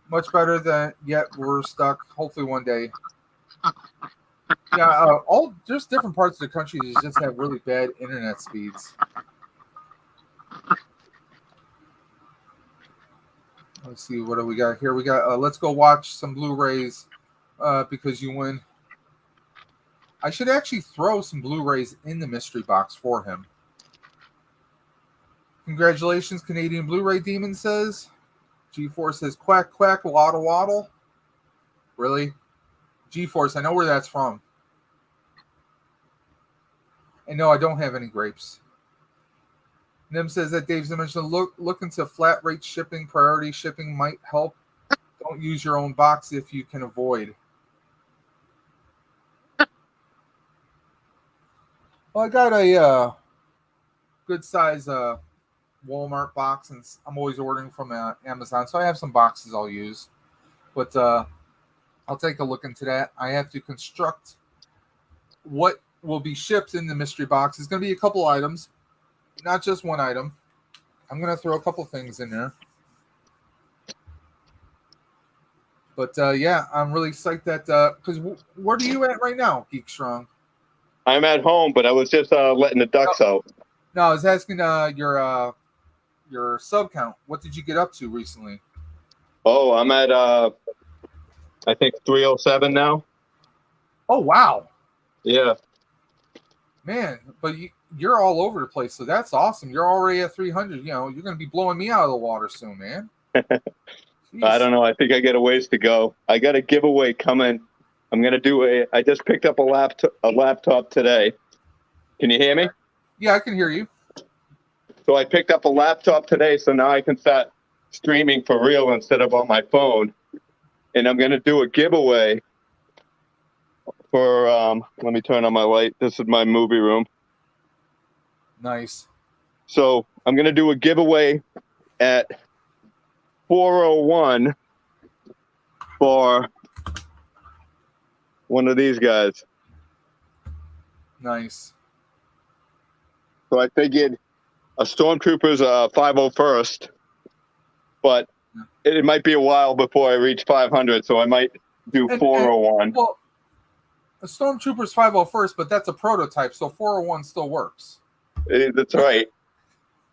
Much better than yet we're stuck. Hopefully one day. Yeah, there's different parts of the country that just have really bad internet speeds. Let's see, what do we got here? We got, let's go watch some Blu-rays because you win. I should actually throw some Blu-rays in the mystery box for him. Congratulations, Canadian Blu-ray Demon says. G4 says, quack, quack, waddle, waddle. Really? G-Force, I know where that's from. And no, I don't have any grapes. Nim says that Dave's mentioned look into flat rate shipping. Priority shipping might help. Don't use your own box if you can avoid. Well, I got a good size Walmart box, and I'm always ordering from Amazon, so I have some boxes I'll use. But I'll take a look into that. I have to construct what will be shipped in the mystery box. It's going to be a couple items, not just one item. I'm going to throw a couple things in there. But yeah, I'm really psyched that because where are you at right now, GEEKSTRONG? I'm at home, but I was just letting the ducks out. No, I was asking your sub count. What did you get up to recently? Oh, I'm at I think 307 now. Oh wow. Yeah. Man, but you're all over the place, so that's awesome. You're already at 300. You know, you're going to be blowing me out of the water soon, man. I don't know. I think I got a ways to go. I got a giveaway coming. I'm going to do I just picked up a laptop today. Can you hear me? Yeah, I can hear you. So I picked up a laptop today, so now I can start streaming for real instead of on my phone. And I'm going to do a giveaway for, let me turn on my light. This is my movie room. Nice. So I'm going to do a giveaway at 4:01 for one of these guys. Nice. So I figured a Stormtrooper's 501st, but it might be a while before I reach 500, so I might do 401. Well, a Stormtrooper's 501st, but that's a prototype, so 401 still works. That's right.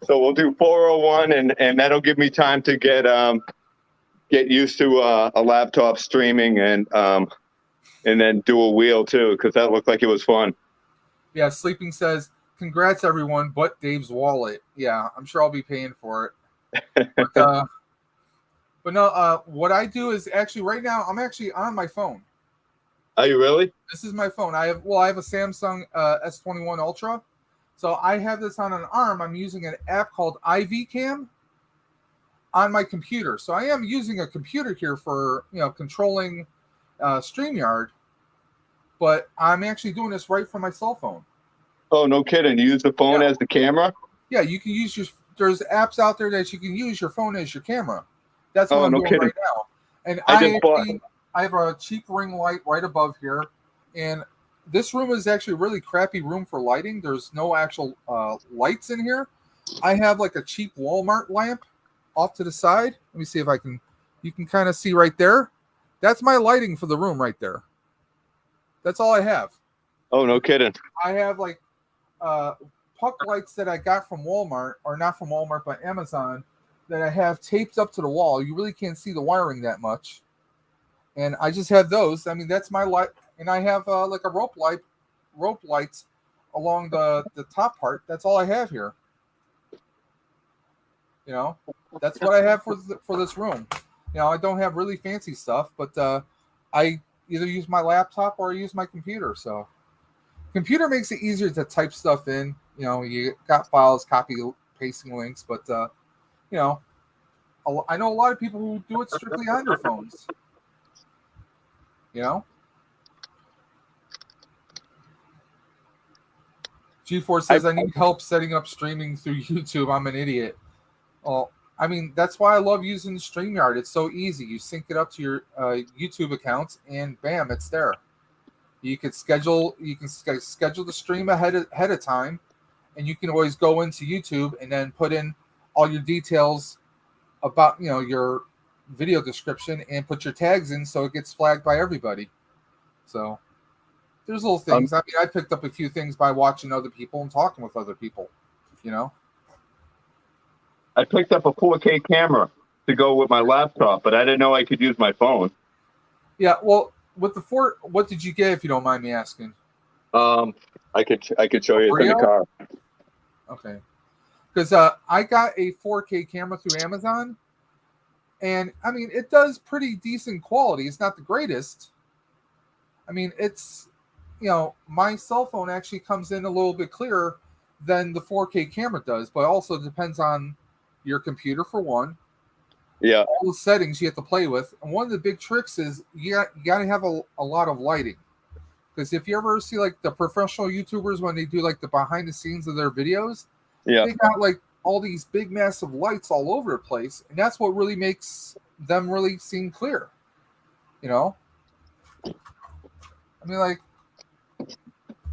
So we'll do 401, and that'll give me time to get used to a laptop streaming and then do a wheel too, because that looked like it was fun. Yeah, Sleeping says, congrats everyone, but Dave's wallet. Yeah, I'm sure I'll be paying for it. But no, what I do is actually right now I'm actually on my phone. Are you really? This is my phone. I have a Samsung S21 Ultra. So I have this on an arm. I'm using an app called IV Cam on my computer. So I am using a computer here for, controlling StreamYard, but I'm actually doing this right from my cell phone. Oh, no kidding. You use the phone as the camera? Yeah, you can use there's apps out there that you can use your phone as your camera. That's what I'm doing right now. And I have a cheap ring light right above here, and this room is actually a really crappy room for lighting. There's no actual lights in here. I have like a cheap Walmart lamp off to the side. Let me see if you can kind of see right there. That's my lighting for the room right there. That's all I have. Oh, no kidding. I have like puck lights that I got from Walmart, or not from Walmart, but Amazon, that I have taped up to the wall. You really can't see the wiring that much. And I just have those. I mean, that's my light. And I have like a rope lights along the top part. That's all I have here. You know, that's what I have for this room. You know, I don't have really fancy stuff, but I either use my laptop or I use my computer. So, computer makes it easier to type stuff in. You know, you got files, copy, pasting links, but you know, I know a lot of people who do it strictly on their phones. You know, G4 says I need help setting up streaming through YouTube. I'm an idiot. Well, I mean, that's why I love using StreamYard. It's so easy. You sync it up to your YouTube account, and bam, it's there. You can schedule the stream ahead of time, and you can always go into YouTube and then put in all your details about your video description and put your tags in so it gets flagged by everybody. So there's little things. I mean, I picked up a few things by watching other people and talking with other people. You know. I picked up a 4K camera to go with my laptop, but I didn't know I could use my phone. Yeah, well, with the what did you get, if you don't mind me asking? I could show you. It's in the car. Okay, because I got a 4K camera through Amazon, and I mean it does pretty decent quality. It's not the greatest. I mean, it's my cell phone actually comes in a little bit clearer than the 4K camera does, but also depends on your computer for one. Yeah. All the settings you have to play with. And one of the big tricks is you got to have a lot of lighting. Because if you ever see like the professional YouTubers when they do like the behind the scenes of their videos, they got like all these big massive lights all over the place. And that's what really makes them really seem clear. You know? I mean, like,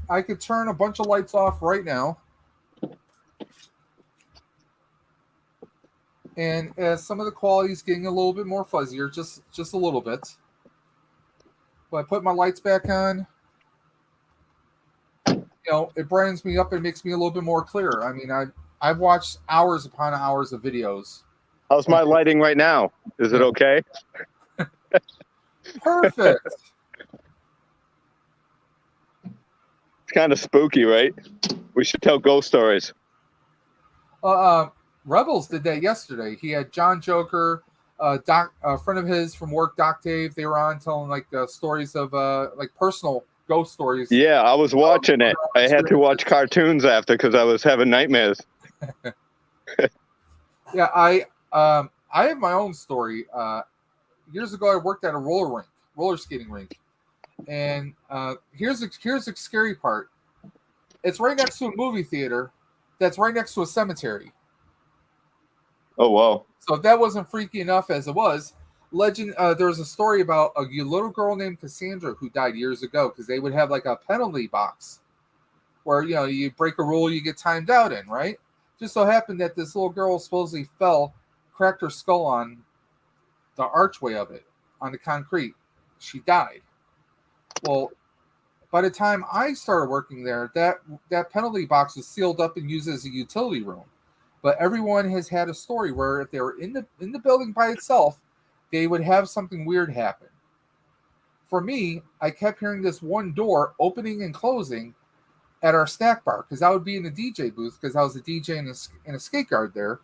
I could turn a bunch of lights off right now. And as some of the quality is getting a little bit more fuzzier, just a little bit. But I put my lights back on, it brightens me up and makes me a little bit more clear. I mean, I've watched hours upon hours of videos. How's my lighting right now? Is it okay? Perfect. It's kind of spooky, right? We should tell ghost stories. Rebels did that yesterday. He had John Joker, Doc, a friend of his from work, Doc Dave. They were on telling like stories of like personal ghost stories. Yeah, I was watching it. I had to watch cartoons after because I was having nightmares. Yeah, I have my own story. Years ago, I worked at a roller skating rink, and here's the scary part. It's right next to a movie theater. That's right next to a cemetery. Oh, wow. So if that wasn't freaky enough as it was, there was a story about a little girl named Cassandra who died years ago because they would have like a penalty box where, you break a rule, you get timed out in, right? Just so happened that this little girl supposedly fell, cracked her skull on the archway of it, on the concrete. She died. Well, by the time I started working there, that penalty box was sealed up and used as a utility room. But everyone has had a story where if they were in the building by itself, they would have something weird happen. For me, I kept hearing this one door opening and closing at our snack bar because I would be in the DJ booth because I was a DJ in a skate guard there.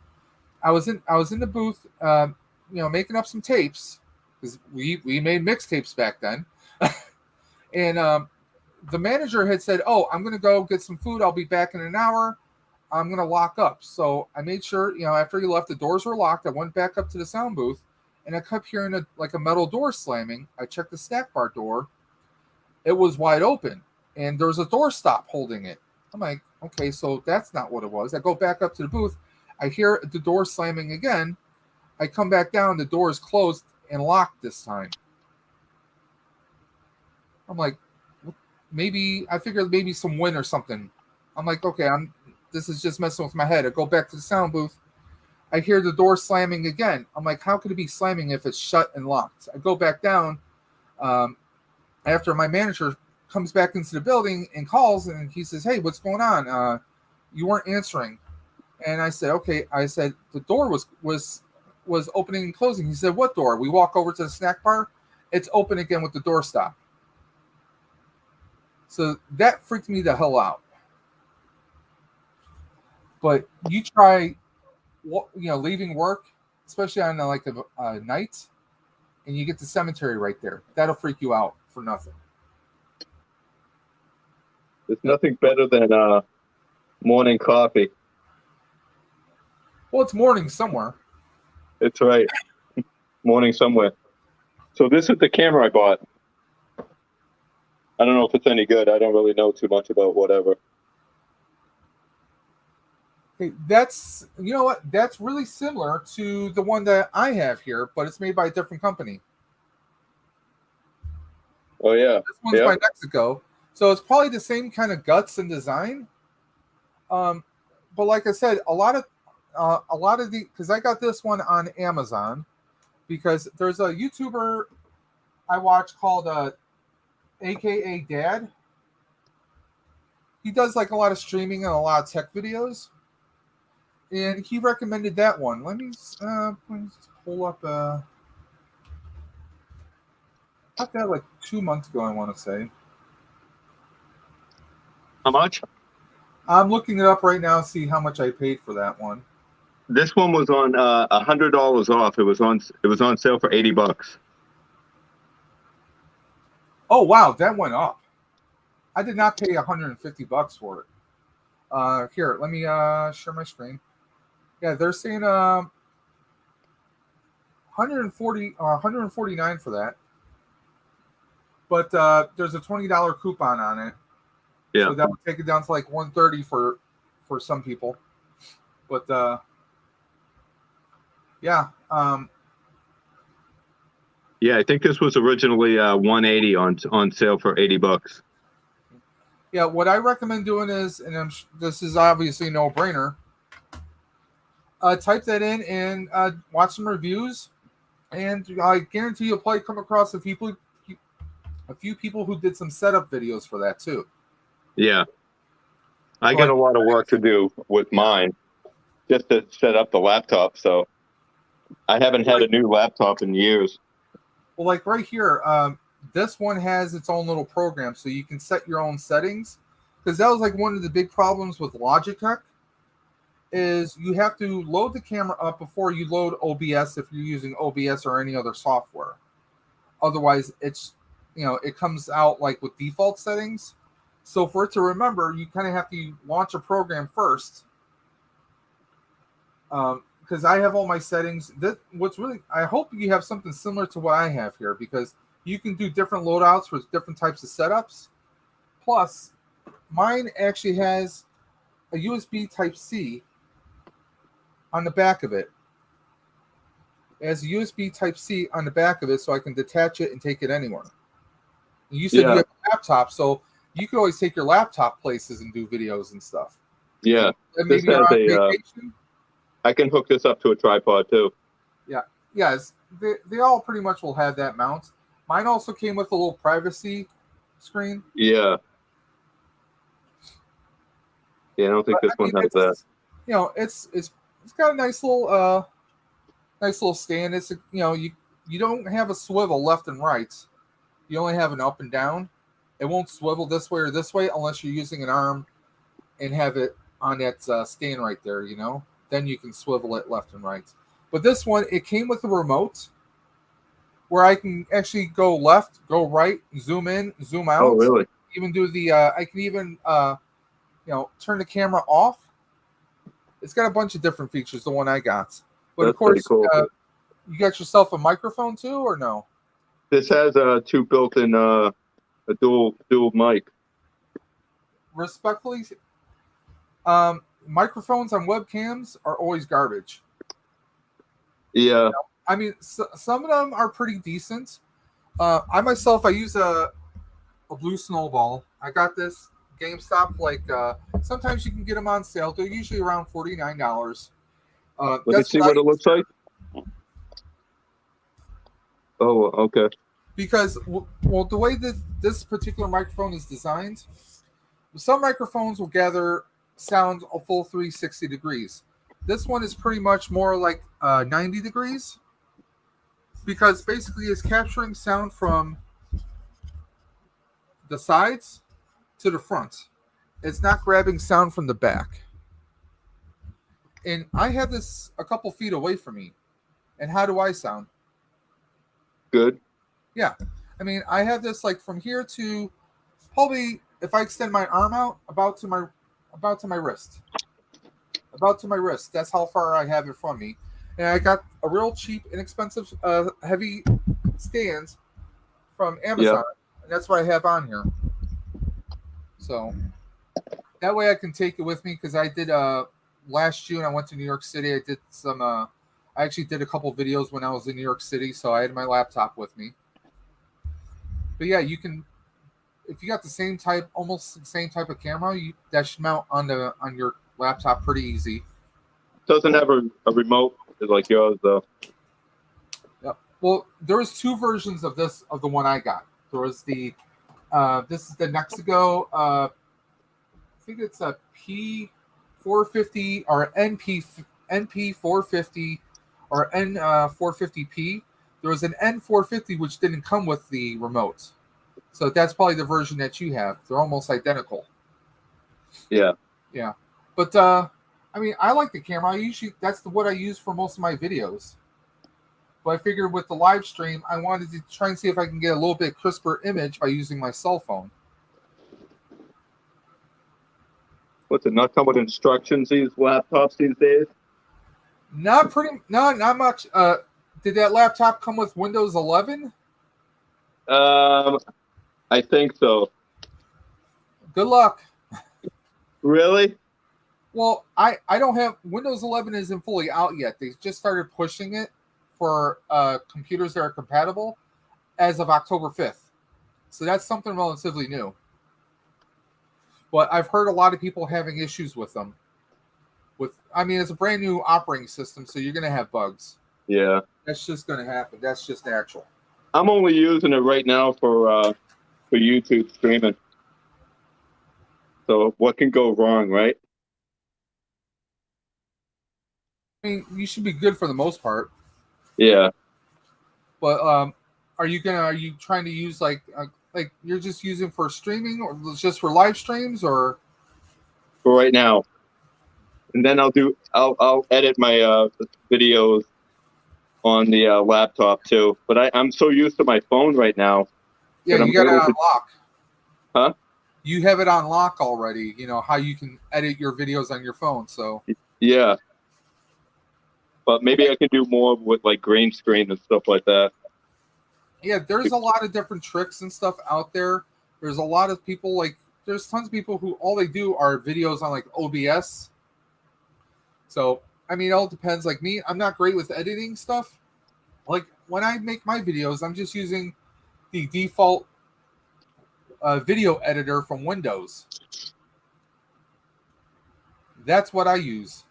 I was in the booth, making up some tapes because we made mixtapes back then, and the manager had said, "Oh, I'm gonna go get some food. I'll be back in an hour. I'm going to lock up." So I made sure, after he left, the doors were locked. I went back up to the sound booth and I kept hearing a metal door slamming. I checked the snack bar door. It was wide open and there was a door stop holding it. I'm like, okay, so that's not what it was. I go back up to the booth. I hear the door slamming again. I come back down. The door is closed and locked this time. I'm like, I figured maybe some wind or something. I'm like, okay, this is just messing with my head. I go back to the sound booth. I hear the door slamming again. I'm like, how could it be slamming if it's shut and locked? I go back down after my manager comes back into the building and calls, and he says, "Hey, what's going on? You weren't answering." And I said, "Okay." I said, "The door was opening and closing." He said, "What door?" We walk over to the snack bar. It's open again with the door stop. So that freaked me the hell out. But you try leaving work, especially on like a night, and you get the cemetery right there. That'll freak you out for nothing. There's nothing better than morning coffee. Well, it's morning somewhere. It's right. Morning somewhere. So this is the camera I bought. I don't know if it's any good. I don't really know too much about whatever. Okay, that's that's really similar to the one that I have here, but it's made by a different company. Oh yeah. This one's by Mexico, so it's probably the same kind of guts and design. But like I said, a lot of the because I got this one on Amazon because there's a YouTuber I watch called AKA Dad. He does like a lot of streaming and a lot of tech videos, and he recommended that one. Let me just pull up. I got that like 2 months ago, I want to say. How much? I'm looking it up right now to see how much I paid for that one. This one was on $100 off. It was on sale for $80. Oh wow, that went up. I did not pay $150 for it. Here, let me share my screen. Yeah, they're saying 140 $149 for that. But there's a $20 coupon on it. Yeah. So that would take it down to like $130 for some people. But yeah. Yeah, I think this was originally $180 on sale for $80. Yeah, what I recommend doing is, and this is obviously no brainer. Type that in and watch some reviews, and I guarantee you'll probably come across a few people who did some setup videos for that too. Yeah, I got a lot of work to do with mine just to set up the laptop. So I haven't had a new laptop in years. Well, like right here, this one has its own little program, so you can set your own settings. Because that was like one of the big problems with Logitech, is you have to load the camera up before you load OBS if you're using OBS or any other software. Otherwise, it comes out like with default settings. So for it to remember, you kind of have to launch a program first. Because I have all my settings. I hope you have something similar to what I have here, because you can do different loadouts with different types of setups. Plus, mine actually has a USB Type-C on the back of it. It has a USB Type-C on the back of it, so I can detach it and take it anywhere. You said you have a laptop, so you can always take your laptop places and do videos and stuff. Yeah. And maybe you're on vacation. I can hook this up to a tripod too. Yeah. Yes. They all pretty much will have that mount. Mine also came with a little privacy screen. Yeah. Yeah, I don't think this one has that. It's got a nice little stand. It's you don't have a swivel left and right. You only have an up and down. It won't swivel this way or this way unless you're using an arm and have it on that stand right there, Then you can swivel it left and right. But this one, it came with a remote where I can actually go left, go right, zoom in, zoom out. Oh, really? Even do the, I can even, turn the camera off. It's got a bunch of different features, the one I got. But That's of course, cool. You got yourself a microphone too, or no? This has two built-in, a dual mic. Respectfully, microphones on webcams are always garbage. Yeah. I mean, some of them are pretty decent. I use a Blue Snowball. I got this GameStop. Like sometimes you can get them on sale. They're usually around $49. Let me see what it looks like. Oh, okay. Because the way this particular microphone is designed, some microphones will gather sound a full 360 degrees. This one is pretty much more like 90 degrees, because basically it's capturing sound from the sides to the front. It's not grabbing sound from the back. and I have this a couple feet away from me. And how do I sound? Good. Yeah. I mean, I have this like from here to probably, if I extend my arm out, about to my wrist. About to my wrist. That's how far I have it from me. And I got a real cheap, inexpensive, heavy stands from Amazon. And that's what I have on here. So that way I can take it with me, because I did last June I went to New York City. I did some I actually did a couple videos when I was in New York City, so I had my laptop with me. But yeah, you can, if you got the same type, almost the same type of camera, that should mount on your laptop pretty easy. Doesn't have a remote like yours though. Yep. Well, there was two versions of this, of the one I got. There was the this is the Nexigo. I think it's a P450 or NP450 or N450P. There was an N450 which didn't come with the remote, so that's probably the version that you have. They're almost identical. Yeah. Yeah, but I mean, I like the camera. That's what I use for most of my videos. But I figured with the live stream, I wanted to try and see if I can get a little bit crisper image by using my cell phone. What's it? Not come with instructions, these laptops these days? Not much. Did that laptop come with Windows 11? I think so. Good luck. Really? Well, I don't have Windows 11 isn't fully out yet. They just started pushing it for computers that are compatible as of October 5th. So that's something relatively new. But I've heard a lot of people having issues with them. I mean, it's a brand new operating system, so you're going to have bugs. Yeah. That's just going to happen. That's just natural. I'm only using it right now for YouTube streaming. So what can go wrong, right? I mean, you should be good for the most part. Yeah. But are you trying to use like you're just using for streaming, or just for live streams, or For right now. And then I'll edit my videos on the laptop too. But I'm so used to my phone right now. Yeah, you got it on lock. Huh? You have it on lock already. You know how you can edit your videos on your phone. So yeah. But maybe I can do more with like green screen and stuff like that. Yeah, there's a lot of different tricks and stuff out there. There's a lot of people, there's tons of people who all they do are videos on like OBS. So, I mean, it all depends. Like me, I'm not great with editing stuff. Like when I make my videos, I'm just using the default video editor from Windows. That's what I use.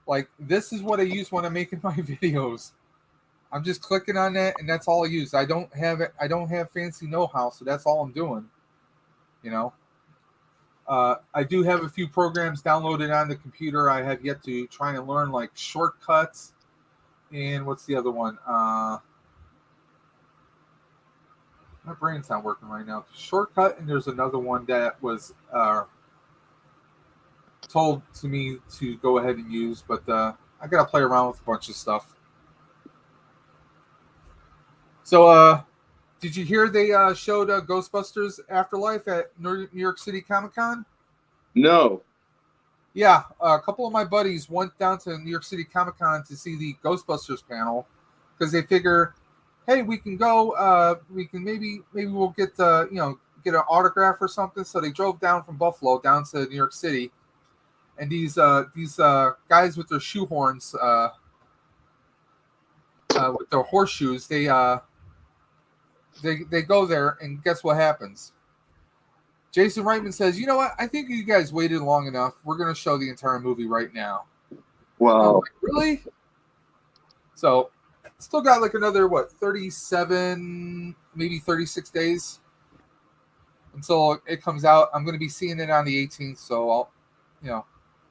Like, this is what I use when I'm making my videos. I'm just clicking on that, and that's all I use. I don't have fancy know-how, so that's all I'm doing. You know, I do have a few programs downloaded on the computer. I have yet to try and learn, like shortcuts, and what's the other one? My brain's not working right now. Shortcut, and there's another one that was told to me to go ahead and use, but I gotta play around with a bunch of stuff. So, did you hear they showed Ghostbusters Afterlife at New York City Comic Con? No. Yeah, a couple of my buddies went down to New York City Comic Con to see the Ghostbusters panel because they figure, hey, we can go. We can maybe we'll get get an autograph or something. So they drove down from Buffalo down to New York City, and these guys with their shoehorns, with their horseshoes, they go there, and guess what happens? Jason Reitman says, "You know what? I think you guys waited long enough. We're going to show the entire movie right now." Wow. Like, really? So, still got like another 37, maybe 36 days until it comes out. I'm going to be seeing it on the 18th, so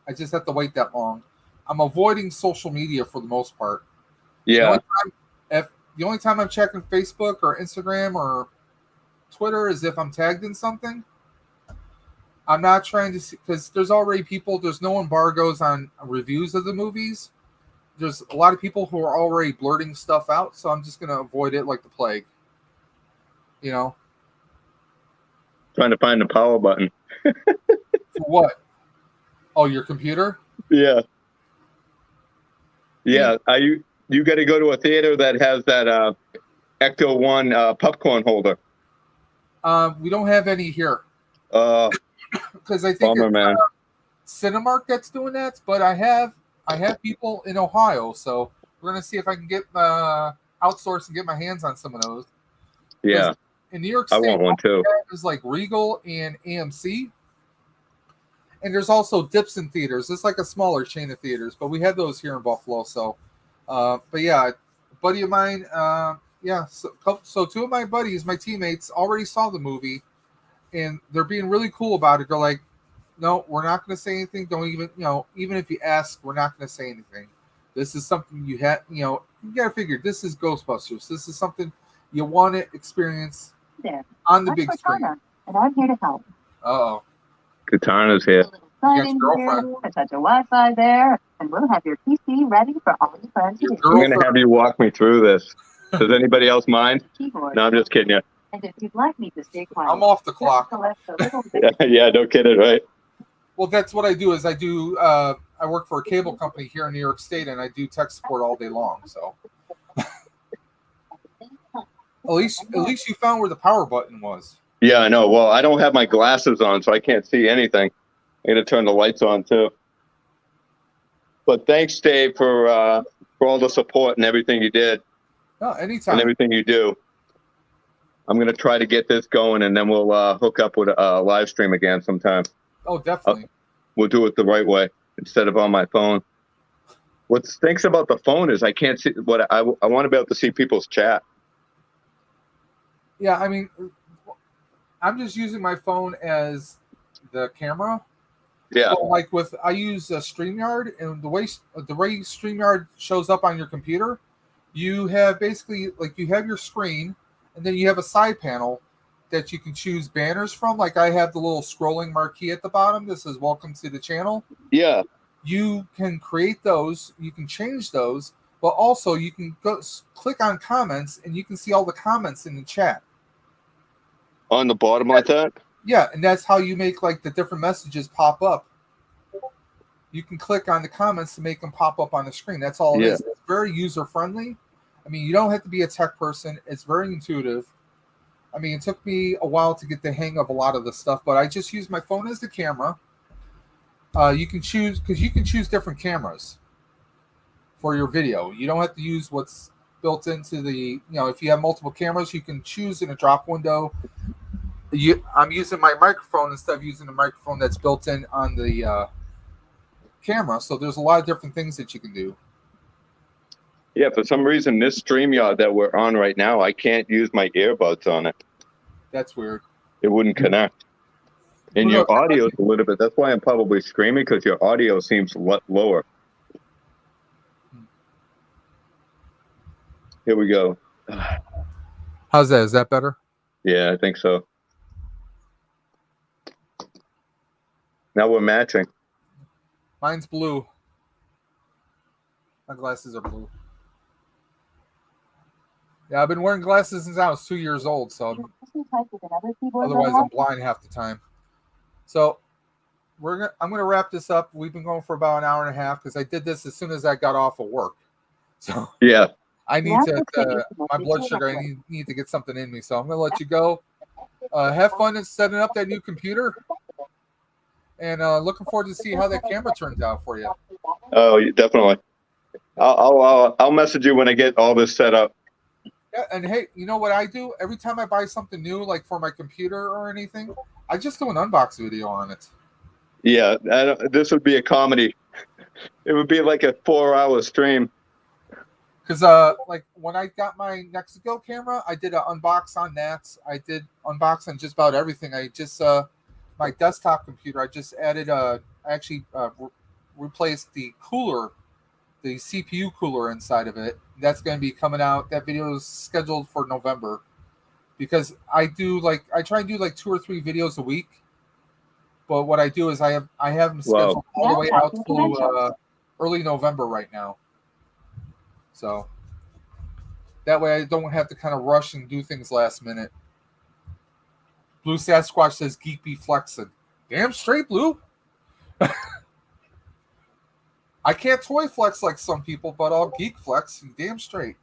I just have to wait that long. I'm avoiding social media for the most part. Yeah. The only time I'm checking Facebook or Instagram or Twitter is if I'm tagged in something. I'm not trying to see, because there's already people. There's no embargoes on reviews of the movies. There's a lot of people who are already blurting stuff out, so I'm just going to avoid it like the plague. You know? Trying to find the power button. For what? Oh, your computer? Yeah. Yeah. You got to go to a theater that has that Ecto One popcorn holder. We don't have any here. Because I think Bummer, man. Cinemark that's doing that, but I have people in Ohio, so we're gonna see if I can get outsource and get my hands on some of those. Yeah, in New York I State, want one too. There's like Regal and AMC, and there's also Dipson theaters. It's like a smaller chain of theaters, but we have those here in Buffalo. So, but yeah, a buddy of mine, so two of my buddies, my teammates, already saw the movie, and they're being really cool about it. They're like, no, we're not going to say anything. Don't even, even if you ask, we're not going to say anything. This is something you got to figure. This is Ghostbusters. This is something you want to experience on the big screen. And I'm here to help. Uh-oh. Katana's here. Your girlfriend. Touch the Wi-Fi there, and we'll have your PC ready for all your friends to do. I'm going to have you walk me through this. Does anybody else mind? Keyboard. No, I'm just kidding you. And if you'd like me to stay quiet, I'm off the clock. Yeah, no kidding, right? Well, that's what I do. I work for a cable company here in New York State, and I do tech support all day long. So, at least you found where the power button was. Yeah, I know. Well, I don't have my glasses on, so I can't see anything. I'm gonna turn the lights on too. But thanks, Dave, for all the support and everything you did. No, anytime. And everything you do. I'm gonna try to get this going, and then we'll hook up with a live stream again sometime. Oh, definitely. We'll do it the right way instead of on my phone. What stinks about the phone is I can't see what I want to be able to see people's chat. Yeah, I mean, I'm just using my phone as the camera. Yeah. So like I use StreamYard, and the way StreamYard shows up on your computer, you have basically you have your screen, and then you have a side panel that you can choose banners from. Like I have the little scrolling marquee at the bottom. This is welcome to the channel. Yeah. You can create those. You can change those, but also you can click on comments, and you can see all the comments in the chat. On the bottom like that? Yeah, and that's how you make the different messages pop up. You can click on the comments to make them pop up on the screen. That's all it is. It's very user-friendly. I mean, you don't have to be a tech person. It's very intuitive. I mean, it took me a while to get the hang of a lot of the stuff, but I just use my phone as the camera. You can choose different cameras for your video. You don't have to use what's built into the, if you have multiple cameras, you can choose in a drop window. I'm using my microphone instead of using the microphone that's built in on the camera. So there's a lot of different things that you can do. Yeah, for some reason, this StreamYard that we're on right now, I can't use my earbuds on it. That's weird. It wouldn't connect. And your audio is a little bit, that's why I'm probably screaming, because your audio seems lower. Here we go. How's that? Is that better? Yeah, I think so. Now we're matching. Mine's blue. My glasses are blue. Yeah, I've been wearing glasses since I was 2 years old, so otherwise I'm blind half the time. So I'm gonna wrap this up. We've been going for about an hour and a half because I did this as soon as I got off of work. So yeah, I need to my blood sugar. I need to get something in me. So I'm gonna let you go. Have fun in setting up that new computer, and looking forward to see how that camera turns out for you. Oh, definitely. I'll message you when I get all this set up. Yeah, and hey, you know what I do? Every time I buy something new, like for my computer or anything, I just do an unbox video on it. Yeah, this would be a comedy. It would be like a 4-hour stream. Because like when I got my Nexigo camera, I did an unbox on that. I did unbox on just about everything. I just my desktop computer, I just added I actually replaced the cooler, the CPU cooler inside of it. That's going to be coming out. That video is scheduled for November because I try and do like 2 or 3 videos a week, But what I do is I have them scheduled all the way Yeah, out to early November right now. So that way I don't have to kind of rush and do things last minute. Blue Sasquatch says Geek be flexing. Damn straight, Blue. I can't toy flex like some people, but I'll geek flex. Damn straight.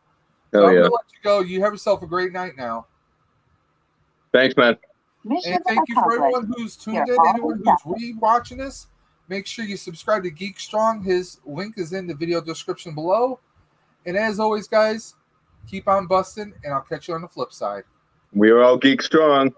So I'm going to let you go. You have yourself a great night now. Thanks, man. And thank you for everyone who's tuned in, anyone who's re-watching this. Make sure you subscribe to GEEKSTRONG. His link is in the video description below. And as always, guys, keep on busting, and I'll catch you on the flip side. We are all geek strong.